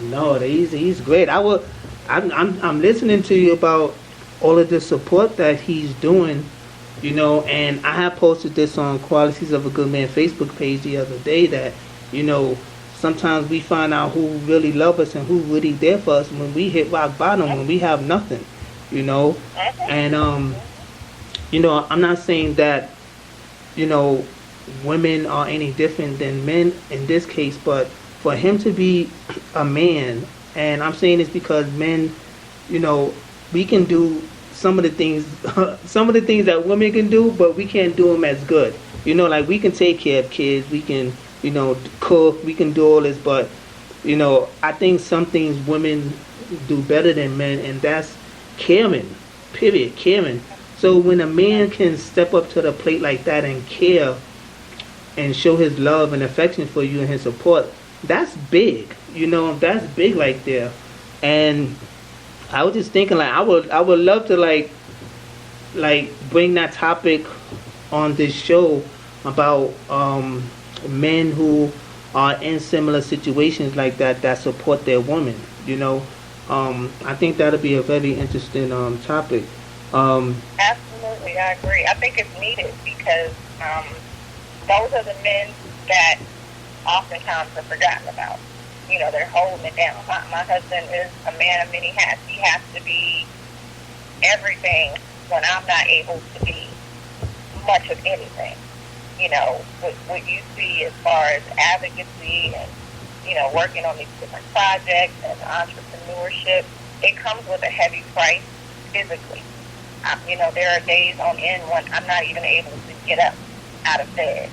No, he's great. I'm listening to you about all of the support that he's doing, and I have posted this on Qualities of a Good Man Facebook page the other day that, sometimes we find out who really love us and who really there for us when we hit rock bottom, when we have nothing, and I'm not saying that women are any different than men in this case, but for him to be a man, and I'm saying this because men, we can do some of the things that women can do, but we can't do them as good. Like we can take care of kids, we can cook, we can do all this, but I think some things women do better than men, and that's caring, period, caring. So when a man can step up to the plate like that and care and show his love and affection for you and his support, that's big, that's big right there. And I was just thinking, like, I would love to like bring that topic on this show about men who are in similar situations like that support their women. I think that'll be a very interesting topic. Absolutely, I agree. I think it's needed because those are the men that oftentimes are forgotten about. They're holding it down. My husband is a man of many hats. He has to be everything when I'm not able to be much of anything. What you see as far as advocacy and, working on these different projects and entrepreneurship, it comes with a heavy price physically. There are days on end when I'm not even able to get up out of bed.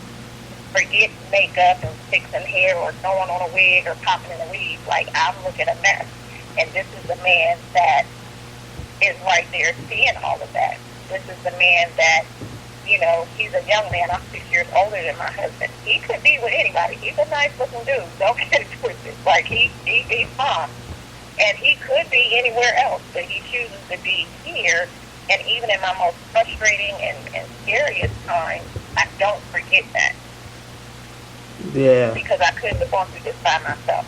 Forget makeup and fixing hair or throwing on a wig or popping in a weave. Like, I'm looking a mess. And this is the man that is right there seeing all of that. This is the man that, you know, he's a young man. I'm 6 years older than my husband. He could be with anybody. He's a nice looking dude. Don't get it twisted. Like, he's fine. And he could be anywhere else, but he chooses to be here. And even in my most frustrating and scariest times, I don't forget that. Yeah. Because I couldn't have gone through this by myself.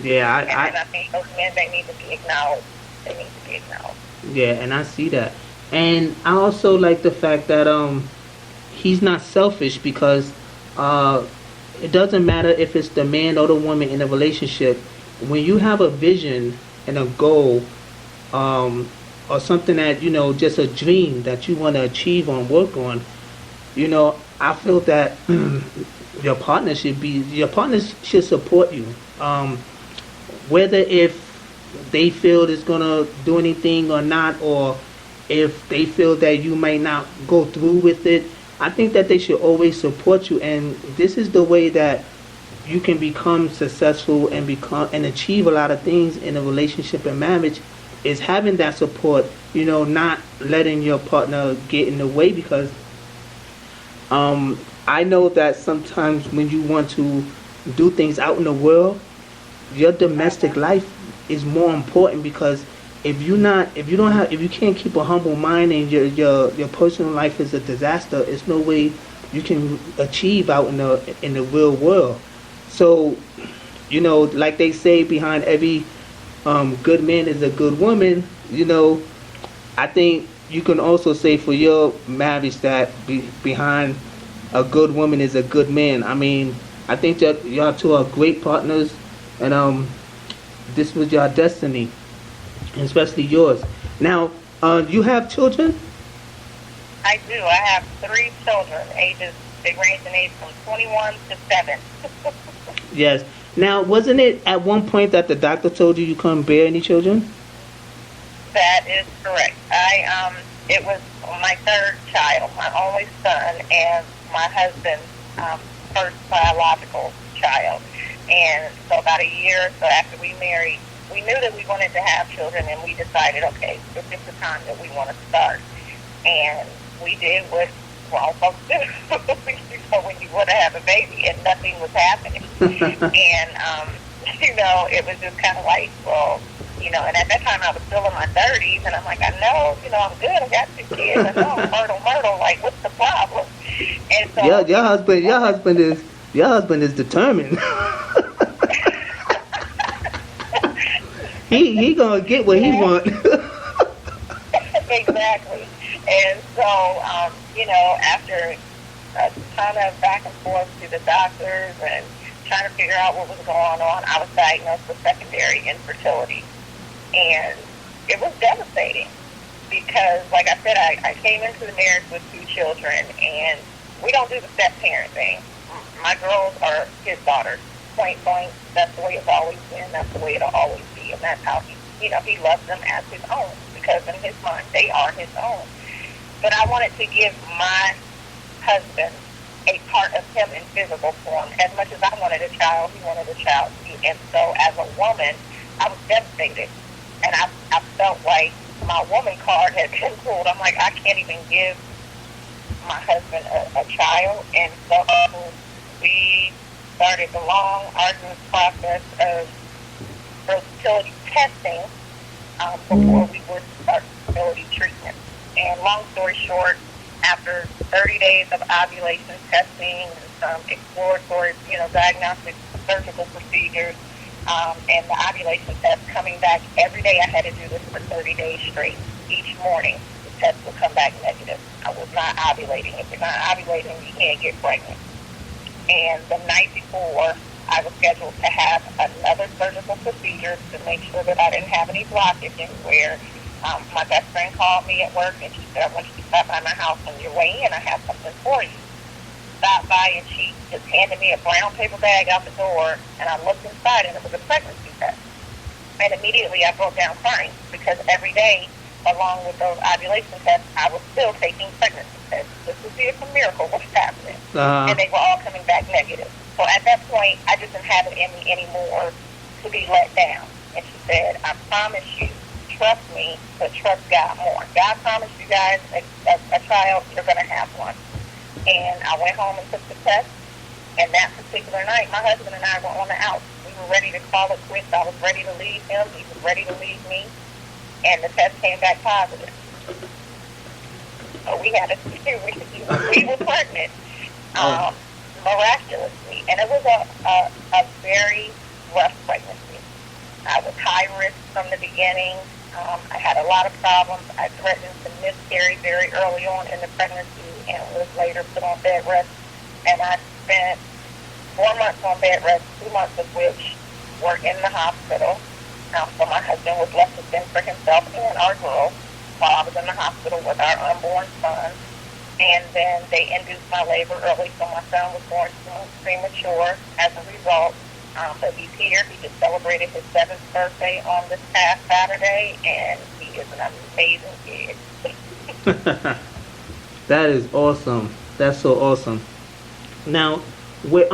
Yeah, and I think those men, they need to be acknowledged. They need to be acknowledged. Yeah, and I see that. And I also like the fact that he's not selfish, because it doesn't matter if it's the man or the woman in a relationship. When you have a vision and a goal, or something that, you know, just a dream that you want to achieve or work on, you know, I feel that your partner should support you. Whether if they feel it's gonna do anything or not, or if they feel that you might not go through with it, I think that they should always support you. And this is the way that you can become successful and achieve a lot of things in a relationship and marriage, is having that support, you know, not letting your partner get in the way. Because I know that sometimes when you want to do things out in the world, your domestic life is more important, because if you can't keep a humble mind and your personal life is a disaster, it's no way you can achieve out in the real world. So, you know, like they say, behind every good man is a good woman. You know, I think you can also say for your marriage that behind a good woman is a good man. I mean, I think that y'all two are great partners, and this was your destiny, and especially yours. Now, you have children? I do. I have 3 children. They range in age from 21 to 7. Yes. Now, wasn't it at one point that the doctor told you couldn't bear any children? That is correct. It was my 3rd child, my only son, and my husband's first biological child. And so about a year or so after we married, we knew that we wanted to have children, and we decided, okay, this is the time that we want to start. And we did what grown folks do. So when you want to have a baby and nothing was happening. And, you know, it was just kind of like, well, you know, and at that time I was still in my 30s, and I'm like, I know, you know, I'm good, I got 2 kids, I know I'm myrtle, like, what's the problem? And so, yeah, your husband is determined. he gonna get what he want. Exactly. And so, you know, after a ton of back and forth to the doctors and trying to figure out what was going on, I was diagnosed with secondary infertility. And it was devastating because, like I said, I came into the marriage with 2 children, and we don't do the step-parent thing. My girls are his daughters, point blank. That's the way it's always been. That's the way it'll always be. And that's how he loves them as his own, because in his mind, they are his own. But I wanted to give my husband a part of him in physical form. As much as I wanted a child, he wanted a child too. And so as a woman, I was devastated. And I felt like my woman card had been pulled. I'm like, I can't even give my husband a child. And so we started the long, arduous process of fertility testing before we would start fertility treatment. And long story short, after 30 days of ovulation testing and some exploratory, diagnostic surgical procedures, and the ovulation test coming back every day, I had to do this for 30 days straight. Each morning, the test would come back negative. I was not ovulating. If you're not ovulating, you can't get pregnant. And the night before, I was scheduled to have another surgical procedure to make sure that I didn't have any blockage anywhere. My best friend called me at work, and she said, I want you to stop by my house on your way in. I have something for you. Stopped by, and she just handed me a brown paper bag out the door, and I looked inside, and it was a pregnancy test. And immediately I broke down crying, because every day, along with those ovulation tests, I was still taking pregnancy tests. This was a miracle what's happening. And they were all coming back negative. So at that point, I just didn't have it in me anymore to be let down. And she said, I promise you, trust me, but trust God more. God promised you guys a child, you're going to have one. And I went home and took the test, and that particular night, my husband and I were on the out. We were ready to call it quits. I was ready to leave him. He was ready to leave me, and the test came back positive. So we had we were pregnant, miraculously, and it was a very rough pregnancy. I was high risk from the beginning. I had a lot of problems. I threatened to miscarry very early on in the pregnancy and was later put on bed rest. And I spent 4 months on bed rest, 2 months of which were in the hospital. So my husband was left to fend for himself and our girl while I was in the hospital with our unborn son. And then they induced my labor early, so my son was born 2 months premature as a result. But he's here. He just celebrated his 7th birthday on this past Saturday, and he is an amazing kid. That is awesome. That's so awesome. Now, what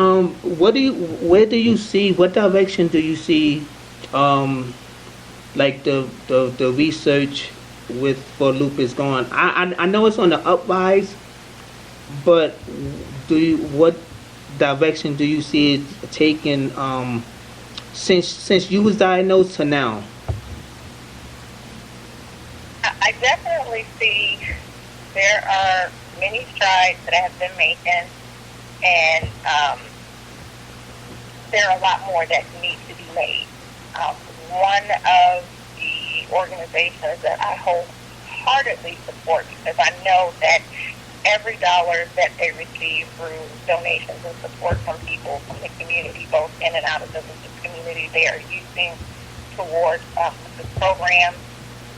direction do you see, like the research for lupus going? I know it's on the uprise, but what direction do you see it taking since you was diagnosed to now? I definitely see there are many strides that have been making, and there are a lot more that need to be made. One of the organizations that I wholeheartedly support, because I know that every dollar that they receive through donations and support from people from the community, both in and out of the lupus community, they are using towards lupus programs,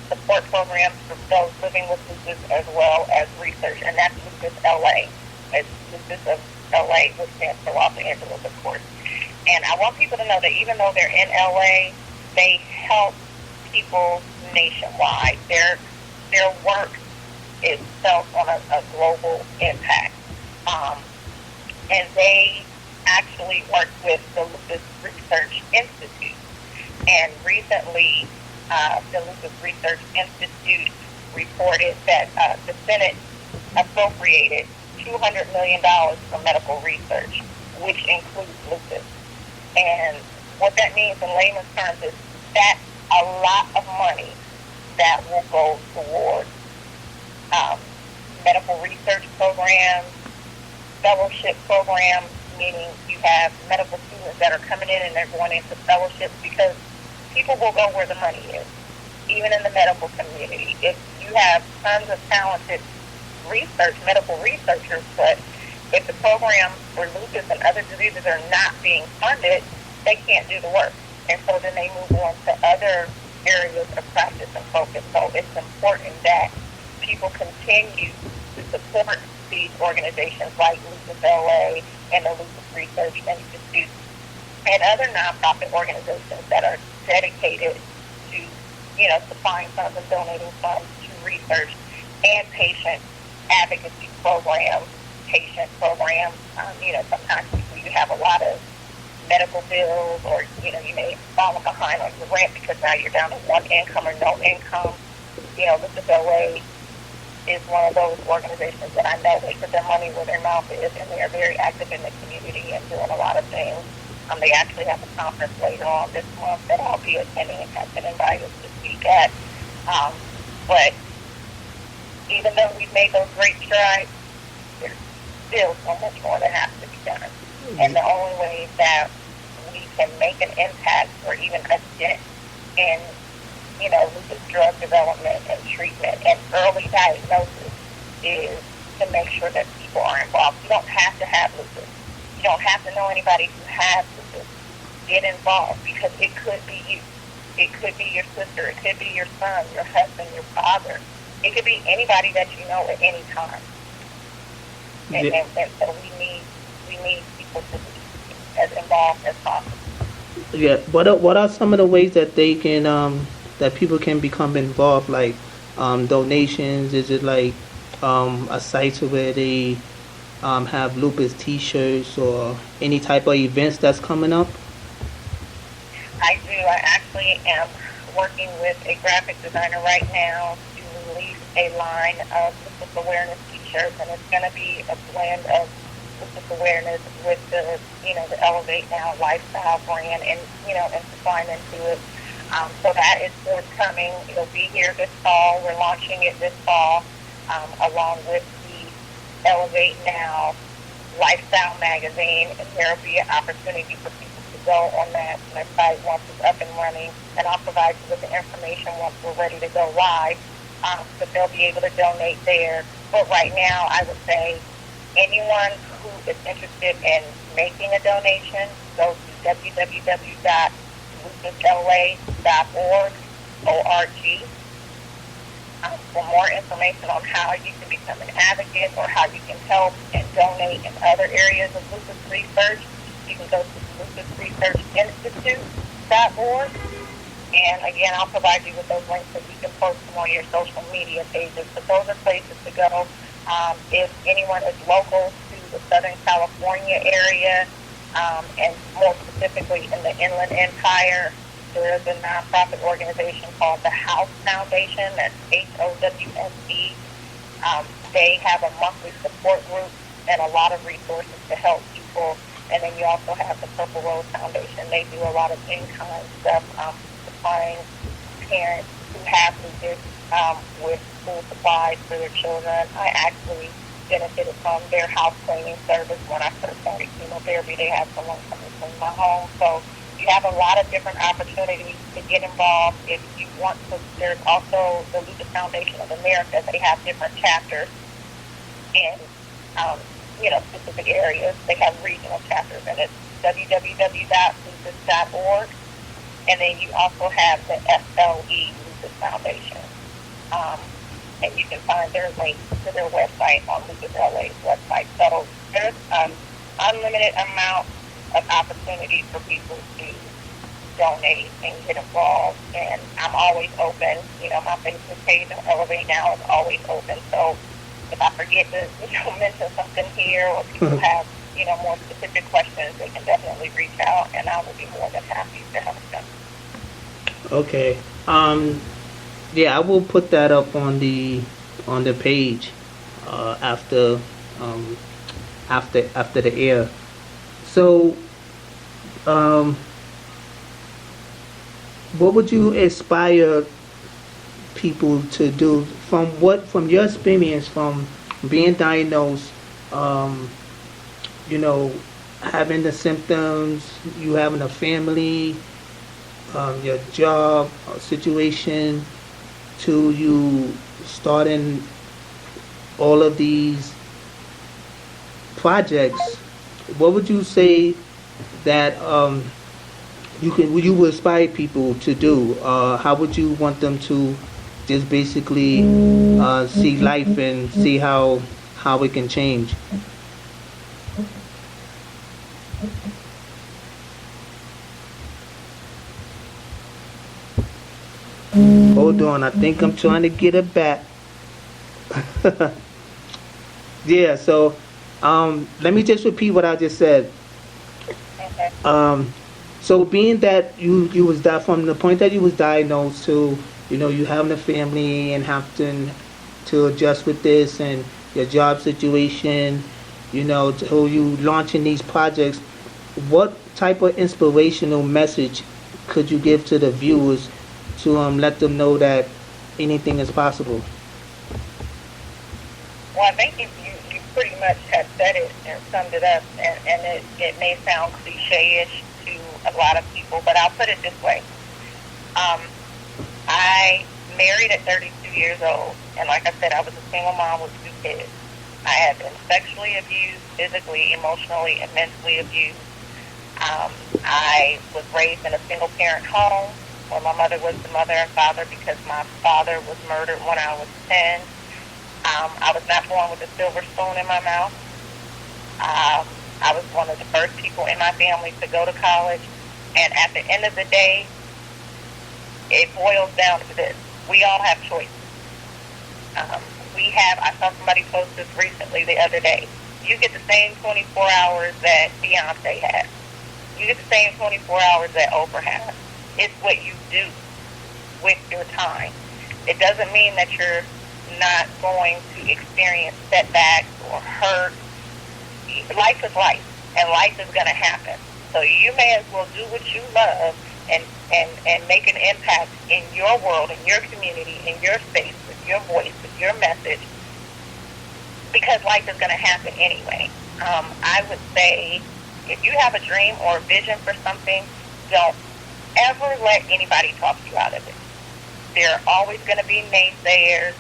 support programs for those living with lupus, as well as research. And that's Lupus LA. It's Lupus of LA, which stands for Los Angeles, of course. And I want people to know that even though they're in LA, they help people nationwide. Their work is felt on a global impact. And they actually work with the Lupus Research Institute. And recently, the Lupus Research Institute reported that the Senate appropriated $200 million for medical research, which includes lupus. And what that means in layman's terms is that's a lot of money that will go towards medical research programs, fellowship programs, meaning you have medical students that are coming in and they're going into fellowships, because people will go where the money is, even in the medical community. If you have tons of talented medical researchers, but if the programs for lupus and other diseases are not being funded, they can't do the work. And so then they move on to other areas of practice and focus. So it's important that people continue to support these organizations like Lupus LA and the Lupus Research Institute and other nonprofit organizations that are dedicated to, supplying funds and donating funds to research and patient advocacy programs, patient programs. Sometimes you have a lot of medical bills, or, you may fall behind on your rent because now you're down to one income or no income. Lupus LA is one of those organizations that I know they put their money where their mouth is, and they are very active in the community and doing a lot of things. They actually have a conference later on this month that I'll be attending and have been invited to speak at. But even though we've made those great strides, there's still so much more that has to be done. And the only way that we can make an impact or even a dent in lupus drug development and treatment and early diagnosis is to make sure that people are involved. You don't have to have lupus. You don't have to know anybody who has lupus. Get involved, because it could be you. It could be your sister. It could be your son, your husband, your father. It could be anybody that you know at any time. And so we need people to be as involved as possible. Yeah. What are some of the ways that they can that people can become involved, like donations? Is it like a site where they have lupus t-shirts or any type of events that's coming up? I do. I actually am working with a graphic designer right now to release a line of lupus awareness t-shirts, and it's going to be a blend of lupus awareness with the, the Elevate Now lifestyle brand, and, and supplying into it. So that is forthcoming. It'll be here this fall. We're launching it this fall, along with the Elevate Now lifestyle magazine, and there will be an opportunity for people to go on that website once it's up and running, and I'll provide you with the information once we're ready to go live, but they'll be able to donate there. But right now, I would say anyone who is interested in making a donation, go to www.lupusla.org, O-R-G, for more information on how you can become an advocate or how you can help and donate in other areas of lupus research. You can go to lupusresearchinstitute.org. And again, I'll provide you with those links so you can post them on your social media pages. But those are places to go. If anyone is local to the Southern California area, and more specifically in the Inland Empire, there is a nonprofit organization called the House Foundation. That's HOWSE. They have a monthly support group and a lot of resources to help people. And then you also have the Purple Rose Foundation. They do a lot of in-kind stuff, supplying parents who have lupus with school supplies for their children. I actually benefited from their house cleaning service when I first started chemotherapy. They had someone come and clean my home. So you have a lot of different opportunities to get involved if you want to. There's also the Lupus Foundation of America. They have different chapters in, specific areas. They have regional chapters, and it's www.lupus.org. And then you also have the SLE Lupus Foundation. And you can find their link to their website on Lupus LA's website. So there's an unlimited amount of opportunity for people to donate and get involved, and I'm always open. My Facebook page on Elevate Now is always open, so if I forget to mention something here, or people have more specific questions, they can definitely reach out, and I will be more than happy to help them. Okay. Yeah, I will put that up on the page after the air. So, what would you inspire people to do from your experience from being diagnosed, having the symptoms, you having a family, your job situation, to you starting all of these projects? What would you say that you would inspire people to do? How would you want them to just basically see life and see how it can change? Hold on, I think I'm trying to get it back. Yeah, so let me just repeat what I just said. So being that you was that from the point that you was diagnosed to you having a family and having to adjust with this and your job situation, to you launching these projects, what type of inspirational message could you give to the viewers to let them know that anything is possible? Well, I think you pretty much have said it and summed it up, and it may sound cliche-ish to a lot of people, but I'll put it this way. I married at 32 years old, and like I said, I was a single mom with 2 kids. I had been sexually abused, physically, emotionally, and mentally abused. I was raised in a single-parent home where my mother was the mother and father because my father was murdered when I was 10. I was not born with a silver spoon in my mouth. I was one of the first people in my family to go to college. And at the end of the day, it boils down to this. We all have choices. I saw somebody post this recently the other day. You get the same 24 hours that Beyonce has. You get the same 24 hours that Oprah has. It's what you do with your time. It doesn't mean that you're not going to experience setbacks or hurt. Life is life, and life is going to happen. So you may as well do what you love and make an impact in your world, in your community, in your space, with your voice, with your message, because life is going to happen anyway. I would say if you have a dream or a vision for something, don't ever let anybody talk you out of it. There are always going to be naysayers.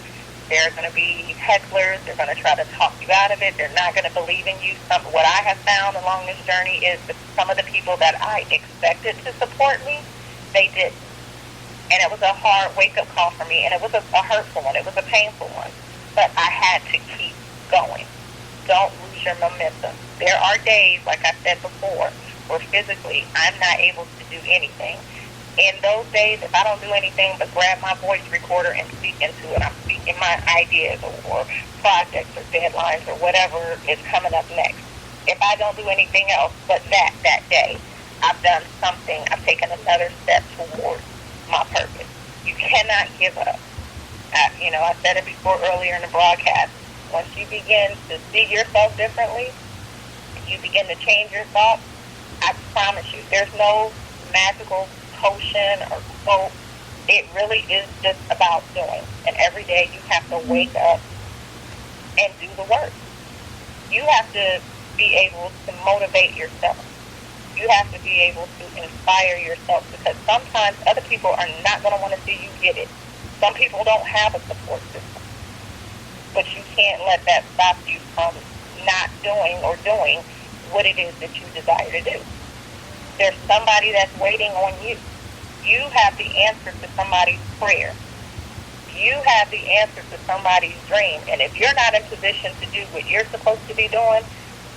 There are going to be hecklers. They're going to try to talk you out of it. They're not going to believe in you. What I have found along this journey is that some of the people that I expected to support me, they didn't. And it was a hard wake-up call for me, and it was a hurtful one. It was a painful one. But I had to keep going. Don't lose your momentum. There are days, like I said before, where physically I'm not able to do anything. In those days, if I don't do anything but grab my voice recorder and speak into it, I'm speaking my ideas or projects or deadlines or whatever is coming up next. If I don't do anything else but that day, I've done something. I've taken another step towards my purpose. You cannot give up. I said it before earlier in the broadcast. Once you begin to see yourself differently, you begin to change your thoughts, I promise you, there's no magical potion or quote. It really is just about doing. And every day you have to wake up and do the work. You have to be able to motivate yourself. You have to be able to inspire yourself, because sometimes other people are not going to want to see you get it. Some people don't have a support system. But you can't let that stop you from not doing or doing what it is that you desire to do. There's somebody that's waiting on you. You have the answer to somebody's prayer. You have the answer to somebody's dream. And if you're not in position to do what you're supposed to be doing,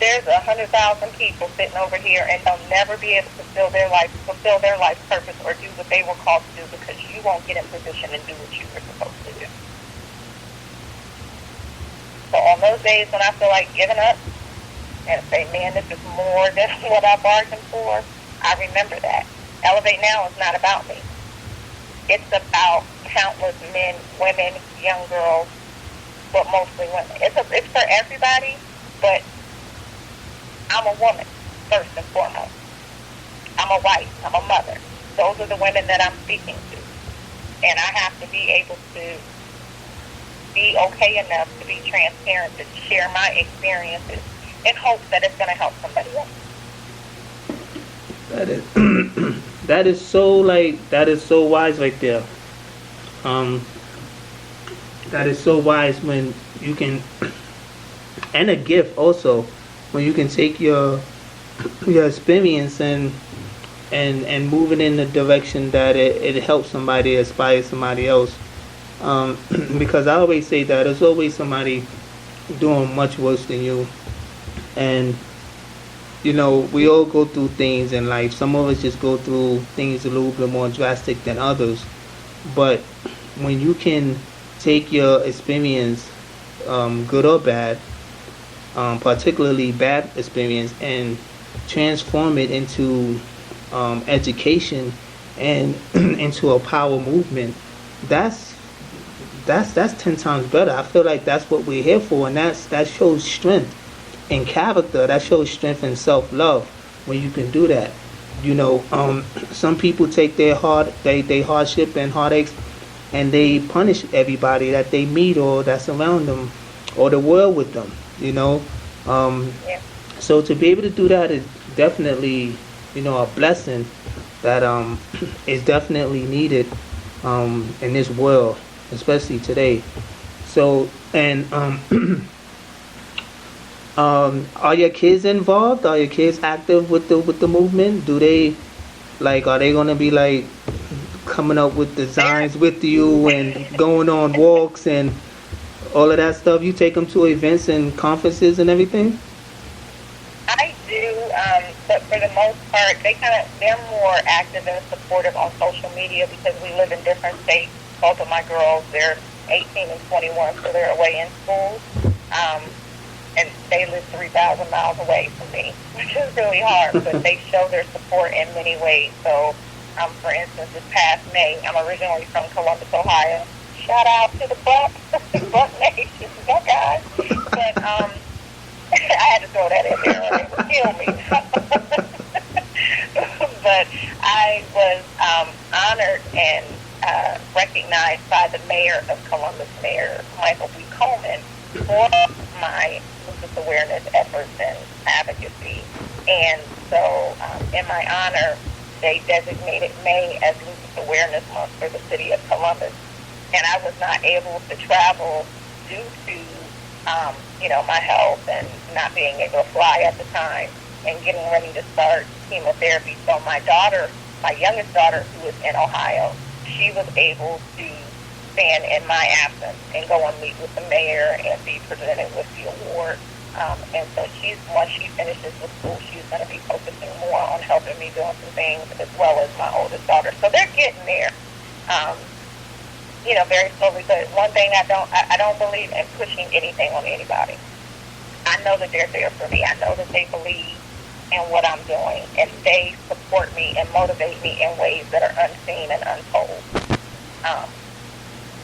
there's 100,000 people sitting over here, and they'll never be able to fulfill their life purpose or do what they were called to do, because you won't get in position and do what you were supposed to do. So on those days when I feel like giving up and say, man, this is more than what I bargained for, I remember that. Elevate Now is not about me. It's about countless men, women, young girls, but mostly women. It's for everybody, but I'm a woman, first and foremost. I'm a wife. I'm a mother. Those are the women that I'm speaking to. And I have to be able to be okay enough to be transparent, to share my experiences in hopes that it's going to help somebody else. That is so wise right there. That is so wise when you can, and a gift also, when you can take your experience and move it in the direction that it helps somebody, inspire somebody else. Because I always say that there's always somebody doing much worse than you. And we all go through things in life. Some of us just go through things a little bit more drastic than others. But when you can take your experience, good or bad, particularly bad experience, and transform it into education and into a power movement, that's 10 times better. I feel like that's what we're here for, and that shows strength in character. That shows strength and self-love when you can do that. Some people take their hardship and heartaches and they punish everybody that they meet or that's around them or the world with them. So to be able to do that is definitely a blessing that is definitely needed in this world, especially today. So, and are your kids involved? Are your kids active with the movement? Are they gonna be coming up with designs with you and going on walks and all of that stuff? You take them to events and conferences and everything? I do, but for the most part, they're more active and supportive on social media because we live in different states. Both of my girls, they're 18 and 21, so they're away in school. And they live 3,000 miles away from me, which is really hard, but they show their support in many ways. So For instance, this past May, I'm originally from Columbus, Ohio. Shout out to the Buck, Buck Nation, Buckeyes. But I had to throw that in there, or it would kill me. But I was honored and recognized by the mayor of Columbus, Mayor Michael B. Coleman, for my lupus awareness efforts and advocacy. And so, in my honor, they designated May as Lupus Awareness Month for the city of Columbus. And I was not able to travel due to, my health and not being able to fly at the time and getting ready to start chemotherapy. So my daughter, my youngest daughter, who is in Ohio, she was able to stand in my absence and go and meet with the mayor and be presented with the award. And so once she finishes with school, she's going to be focusing more on helping me doing some things, as well as my oldest daughter. So they're getting there, very slowly. But one thing I don't believe in pushing anything on anybody. I know that they're there for me. I know that they believe in what I'm doing, and they support me and motivate me in ways that are unseen and untold.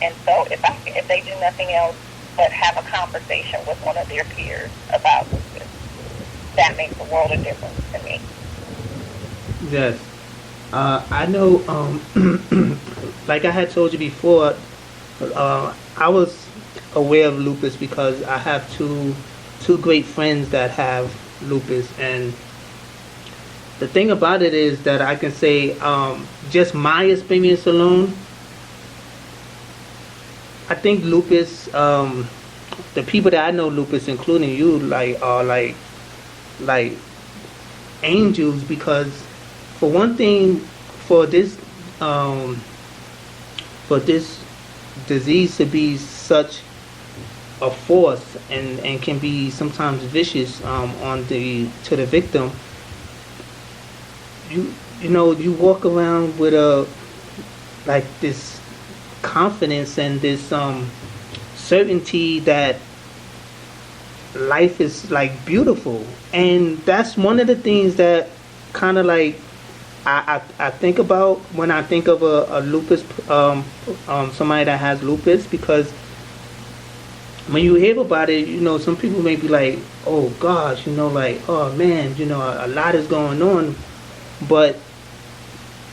And so if they do nothing else but have a conversation with one of their peers about this, that makes a world of difference to me. Yes. I know, like I had told you before, I was aware of lupus because I have two great friends that have lupus, and the thing about it is that I can say, just my experience alone, I think lupus, the people that I know lupus, including you, are like angels, because for one thing, for this disease to be such a force and can be sometimes vicious to the victim, you walk around with this confidence and this certainty that life is like beautiful. And that's one of the things that kind of like I think about when I think of a lupus, somebody that has lupus, because when you hear about it, some people may be like, oh gosh, oh man, a lot is going on. But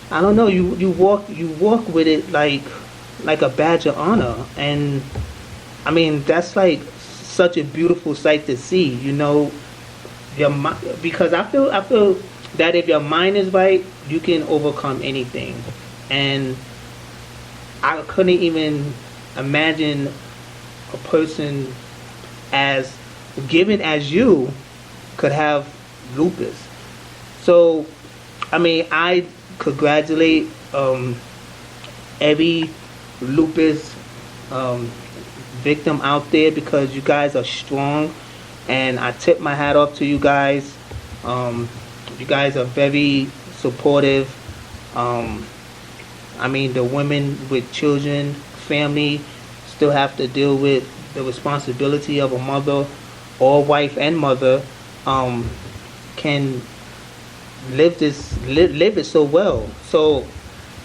I don't know, you walk with it like a badge of honor. And I mean, that's like such a beautiful sight to see, because I feel that if your mind is right, you can overcome anything. And I couldn't even imagine a person as given as you could have lupus. So, I mean, I congratulate every lupus victim out there, because you guys are strong, and I tip my hat off to you guys. You guys are very supportive. I mean, the women with children, family, still have to deal with the responsibility of a mother, or wife and mother, can live it so well. So,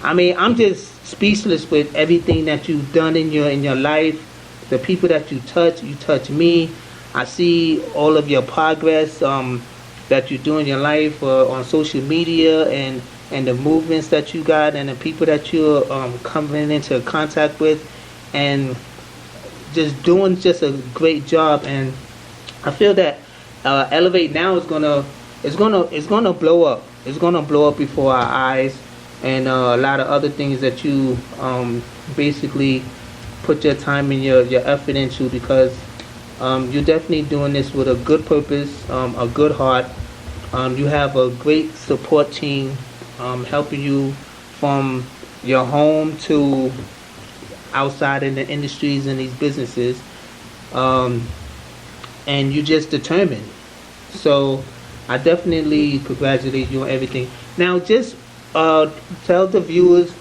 I mean, I'm just speechless with everything that you've done in your life. The people that you touch me. I see all of your progress that you do in your life on social media, and the movements that you got, and the people that you're coming into contact with, and just doing just a great job. And I feel that Elevate Now is gonna blow up. It's gonna blow up before our eyes, and a lot of other things that you basically put your time and your effort into, because you're definitely doing this with a good purpose, a good heart. You have a great support team helping you from your home to outside in the industries and these businesses, and you're just determined. So I definitely congratulate you on everything. Now, just tell the viewers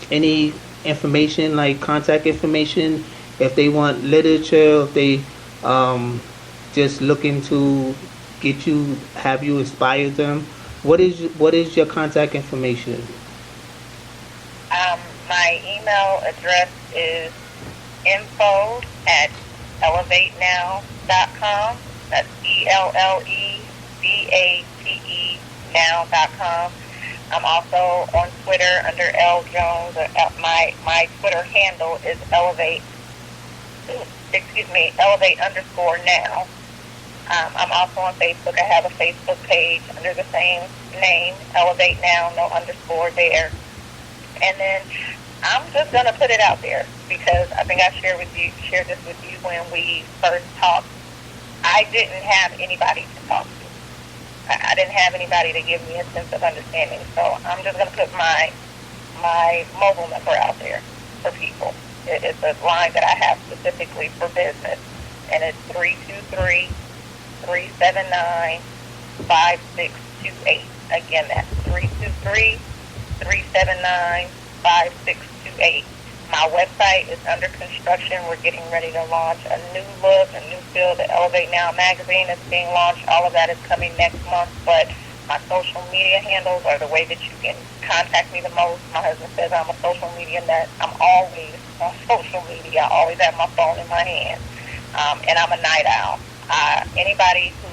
any information, like contact information, if they want literature, if they just looking to have you inspire them. What is your contact information? My email address is info@elevatenow.com. That's ELLEVATE now.com. I'm also on Twitter under Elle Jones. My Twitter handle is elevate _now. I'm also on Facebook. I have a Facebook page under the same name, Elevate Now, no underscore there. And then I'm just going to put it out there because I think I shared this with you when we first talked. I didn't have anybody to talk to. I didn't have anybody to give me a sense of understanding. So I'm just going to put my mobile number out there for people. It's a line that I have specifically for business, and it's 323-379-5628. Again, that's 323-379-5628. My website is under construction. We're getting ready to launch a new look, a new feel. The Elevate Now magazine is being launched. All of that is coming next month, but my social media handles are the way that you can contact me the most. My husband says I'm a social media nut. I'm always on social media. I always have my phone in my hand. And I'm a night owl. Anybody who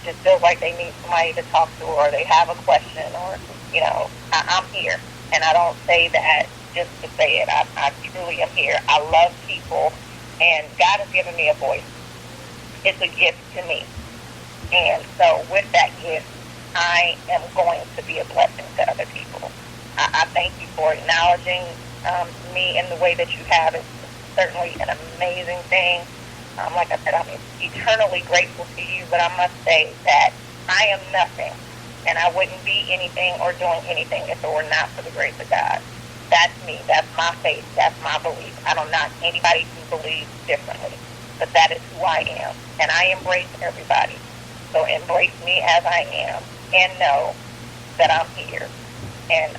just feels like they need somebody to talk to or they have a question or, I'm here. And I don't say that just to say it. I truly am here. I love people, and God has given me a voice. It's a gift to me. And so with that gift, I am going to be a blessing to other people. I thank you for acknowledging me in the way that you have. It's certainly an amazing thing. Like I said, I'm eternally grateful to you, but I must say that I am nothing, and I wouldn't be anything or doing anything if it were not for the grace of God. That's me. That's my faith. That's my belief. I don't knock anybody who believes differently, but that is who I am, and I embrace everybody. So embrace me as I am, and know that I'm here. And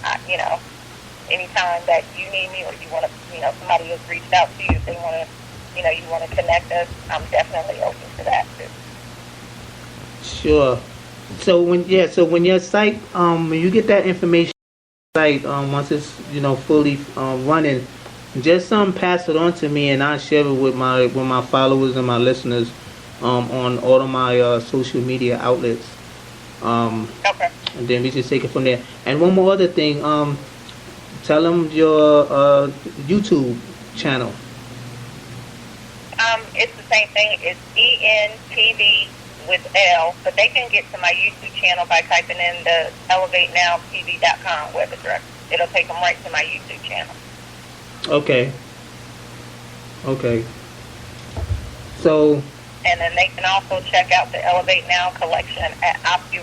anytime that you need me or you want to, somebody has reached out to you, if they want to, you want to connect us, I'm definitely open to that too. Sure. So when your site, when you get that information site, once it's fully running, just pass it on to me and I'll share it with my followers and my listeners on all of my social media outlets. Okay. And then we just take it from there. And one more other thing, tell them your YouTube channel. It's the same thing. It's ENTV with L, but they can get to my YouTube channel by typing in the elevatenowtv.com web address. It'll take them right to my YouTube channel. Okay. So. And then they can also check out the Elevate Now collection at opua.com.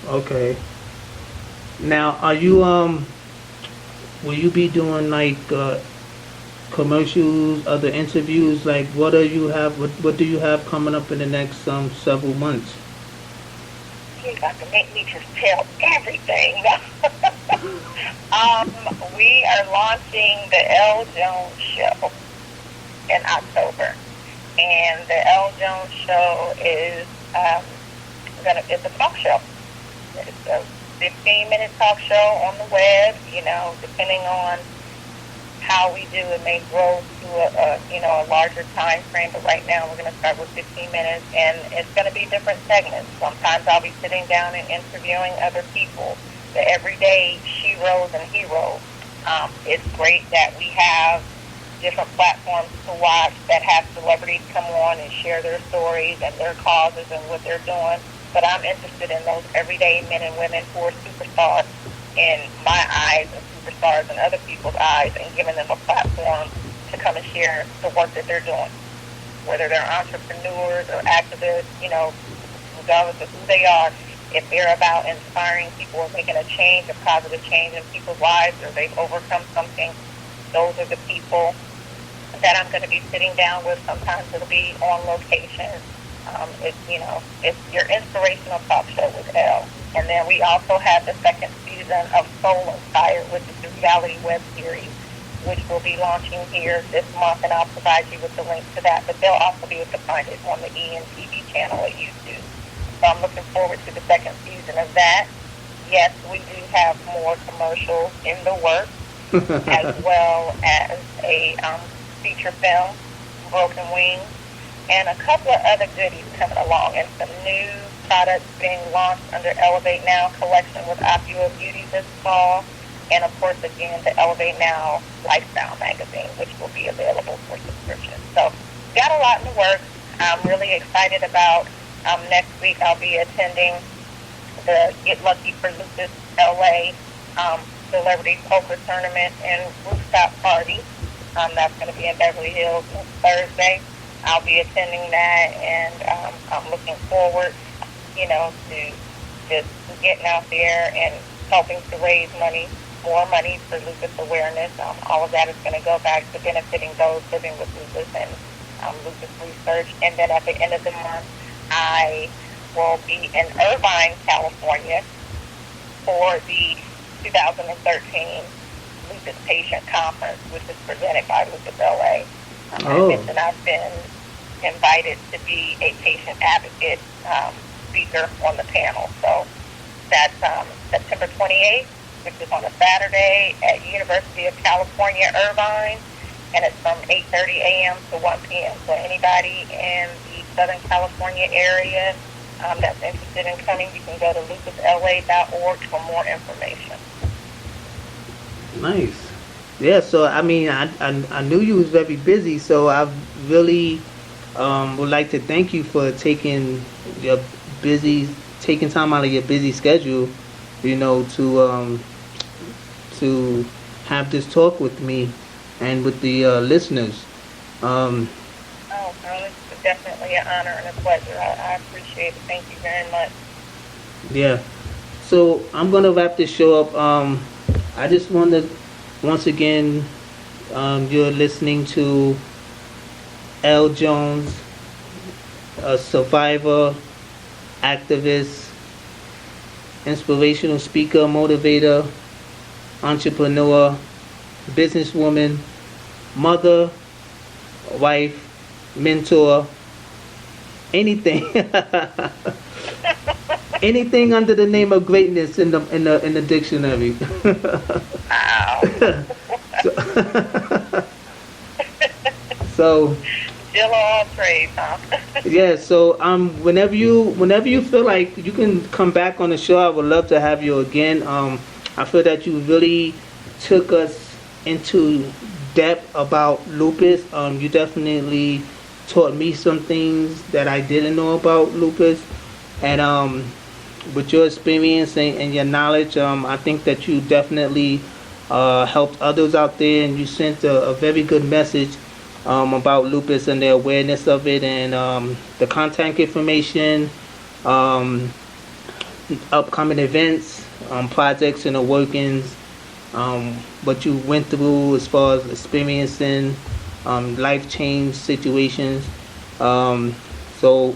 Okay. Now, are you will you be doing like commercials, other interviews? Like, what do you have coming up in the next several months? You're about to make me just tell everything. We are launching the Elle Jones show in October, and the Elle Jones show is it's a talk show. It's a 15-minute talk show on the web. Depending on how we do, it may grow to a larger time frame. But right now, we're going to start with 15 minutes, and it's going to be different segments. Sometimes I'll be sitting down and interviewing other people, the everyday sheroes and heroes. It's great that we have different platforms to watch that have celebrities come on and share their stories and their causes and what they're doing. But I'm interested in those everyday men and women who are superstars in my eyes and superstars in other people's eyes, and giving them a platform to come and share the work that they're doing. Whether they're entrepreneurs or activists, regardless of who they are, if they're about inspiring people or making a change, a positive change in people's lives, or they've overcome something, those are the people that I'm going to be sitting down with. Sometimes it'll be on location. It's your inspirational talk show with Elle. And then we also have the second season of Soul Inspired, which is the reality web series, which will be launching here this month, and I'll provide you with the link to that. But they'll also be able to find it on the ENTV channel at YouTube. So I'm looking forward to the second season of that. Yes, we do have more commercials in the works, as well as a feature film, Broken Wings, and a couple of other goodies coming along, and some new products being launched under Elevate Now collection with Opua Beauty this fall, and of course, again, the Elevate Now Lifestyle magazine, which will be available for subscription. So, got a lot in the works. I'm really excited about next week. I'll be attending the Get Lucky for Lupus LA Celebrity Poker Tournament and Rooftop Party. That's going to be in Beverly Hills on Thursday. I'll be attending that, and I'm looking forward, to just getting out there and helping to raise more money for lupus awareness. All of that is going to go back to benefiting those living with lupus and lupus research. And then at the end of the month, I will be in Irvine, California for the 2013 Lupus Patient Conference, which is presented by Lupus LA. I mentioned I've been invited to be a patient advocate speaker on the panel. So that's September 28th, which is on a Saturday at University of California, Irvine, and it's from 8:30 a.m. to 1 p.m. So anybody in the Southern California area that's interested in coming, you can go to lupusla.org for more information. Nice. Yeah, so I mean, I knew you was very busy, so I really would like to thank you for taking time out of your busy schedule, to have this talk with me and with the listeners. It's definitely an honor and a pleasure. I appreciate it. Thank you very much. Yeah. So I'm gonna wrap this show up. I just want to once again, you're listening to Elle Jones, a survivor, activist, inspirational speaker, motivator, entrepreneur, businesswoman, mother, wife, mentor, anything. Anything under the name of greatness in the dictionary. So still all praise, huh? Yeah, so whenever you feel like you can come back on the show, I would love to have you again. I feel that you really took us into depth about lupus. You definitely taught me some things that I didn't know about lupus, and with your experience and your knowledge, I think that you definitely helped others out there, and you sent a very good message about lupus and the awareness of it, and the contact information, upcoming events, projects and the workings, what you went through as far as experiencing life change situations. So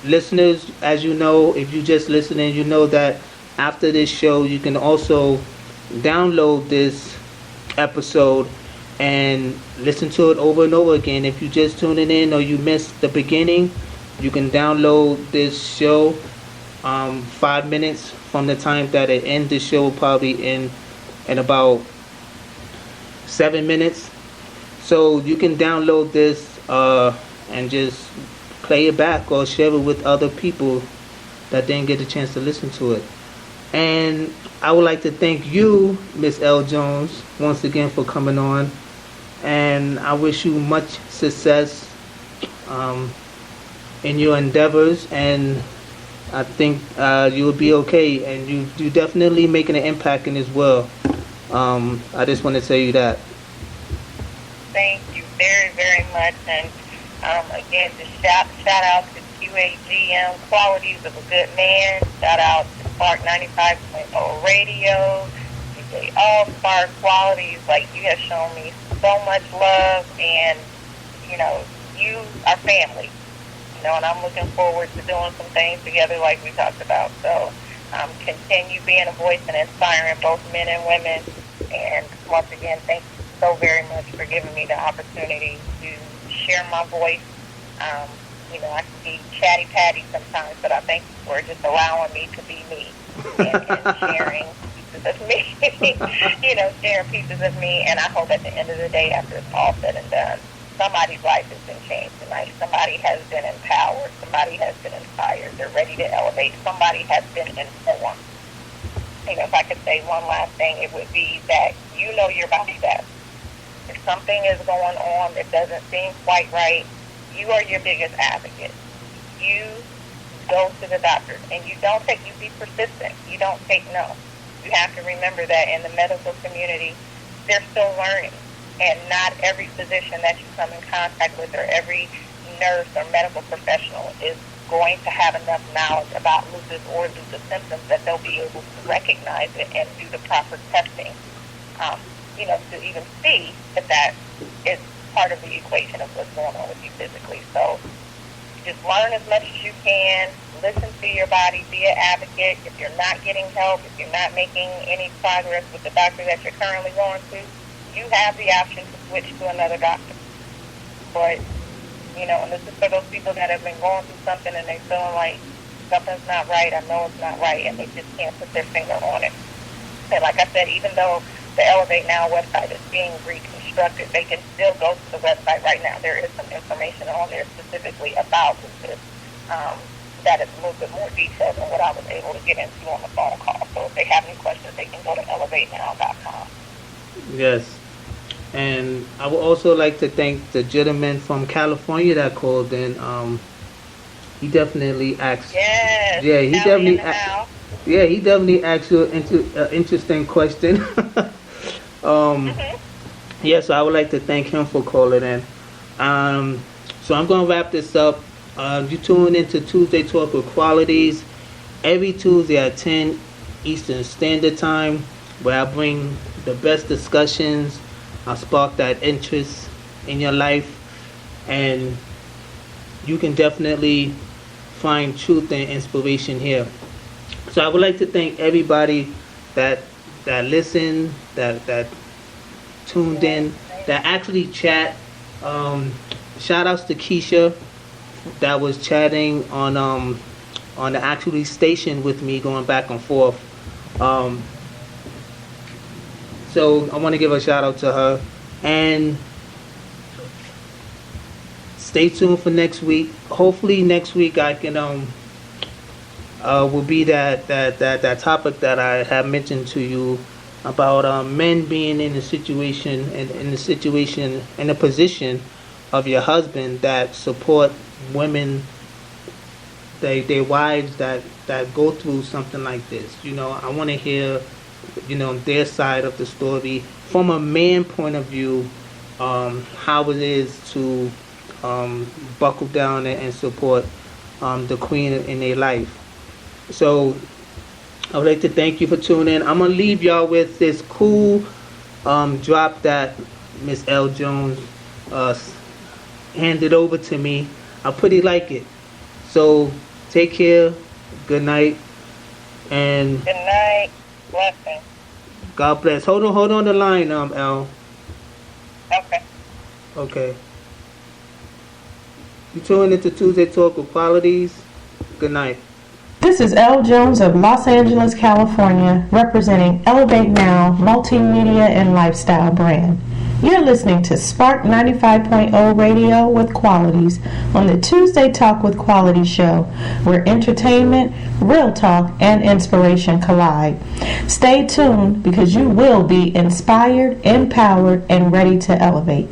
listeners, as you know, if you're just listening, you know that after this show you can also download this episode and listen to it over and over again. If you just tuning in or you missed the beginning, you can download this show 5 minutes from the time that it ends. The show will probably end in about 7 minutes. So you can download this and just play it back or share it with other people that didn't get a chance to listen to it. And I would like to thank you, Miss Elle Jones, once again for coming on. And I wish you much success in your endeavors, and I think you'll be okay, and you definitely making an impact in this world. I just want to tell you that. Thank you very, very much, and again, just shout out to QAGM, Qualities of a Good Man. Shout out to Spark 95.0 Radio. DJ All Spark Qualities. Like, you have shown me so much love, and you are family. And I'm looking forward to doing some things together, like we talked about. So, continue being a voice and inspiring both men and women. And once again, thank you so very much for giving me the opportunity to share my voice. I can be chatty-patty sometimes, but I thank you for just allowing me to be me and sharing pieces of me, sharing pieces of me. And I hope at the end of the day, after it's all said and done, somebody's life has been changed tonight. Somebody has been empowered. Somebody has been inspired. They're ready to elevate. Somebody has been informed. If I could say one last thing, it would be that you know your body best. If something is going on that doesn't seem quite right, you are your biggest advocate. You go to the doctor, and you be persistent. You don't take no. You have to remember that in the medical community, they're still learning. And not every physician that you come in contact with or every nurse or medical professional is going to have enough knowledge about lupus or lupus symptoms that they'll be able to recognize it and do the proper testing, to even see that is part of the equation of what's going on with you physically. So just learn as much as you can, listen to your body, be an advocate. If you're not getting help, if you're not making any progress with the doctor that you're currently going to, you have the option to switch to another doctor. But, and this is for those people that have been going through something and they're feeling like something's not right, I know it's not right, and they just can't put their finger on it. And like I said, even though the Elevate Now website is being reconstructed, they can still go to the website right now. There is some information on there specifically about lupus that is a little bit more detailed than what I was able to get into on the phone call. So if they have any questions, they can go to elevatenow.com. Yes. And I would also like to thank the gentleman from California that called in. He definitely asked. Yes. Yeah, he definitely asked you an interesting question. Yeah, so I would like to thank him for calling in. So I'm going to wrap this up. You tune into Tuesday Talk with Qualities every Tuesday at 10 Eastern Standard Time, where I bring the best discussions. I'll spark that interest in your life, and you can definitely find truth and inspiration here. So I would like to thank everybody that listened, that tuned in, that actually chat. Shout outs to Keisha that was chatting on the actually station with me, going back and forth. So I want to give a shout out to her, and stay tuned for next week. Hopefully next week I can will be that topic that I have mentioned to you about men being in a situation in the position of your husband that support women, their wives that go through something like this. I want to hear their side of the story from a man point of view, how it is to buckle down and support the queen in their life. So I would like to thank you for tuning in. I'm going to leave y'all with this cool drop that Miss Elle Jones handed over to me. I pretty like it. So take care. Good night. And good night. Blessing. God bless. Hold on the line, Elle. Okay. You tune into Tuesday Talk with Qualities. Good night. This is Elle Jones of Los Angeles, California, representing Elevate Now Multimedia and Lifestyle brand. You're listening to Spark 95.0 Radio with Qualities on the Tuesday Talk with Quality show, where entertainment, real talk, and inspiration collide. Stay tuned because you will be inspired, empowered, and ready to elevate.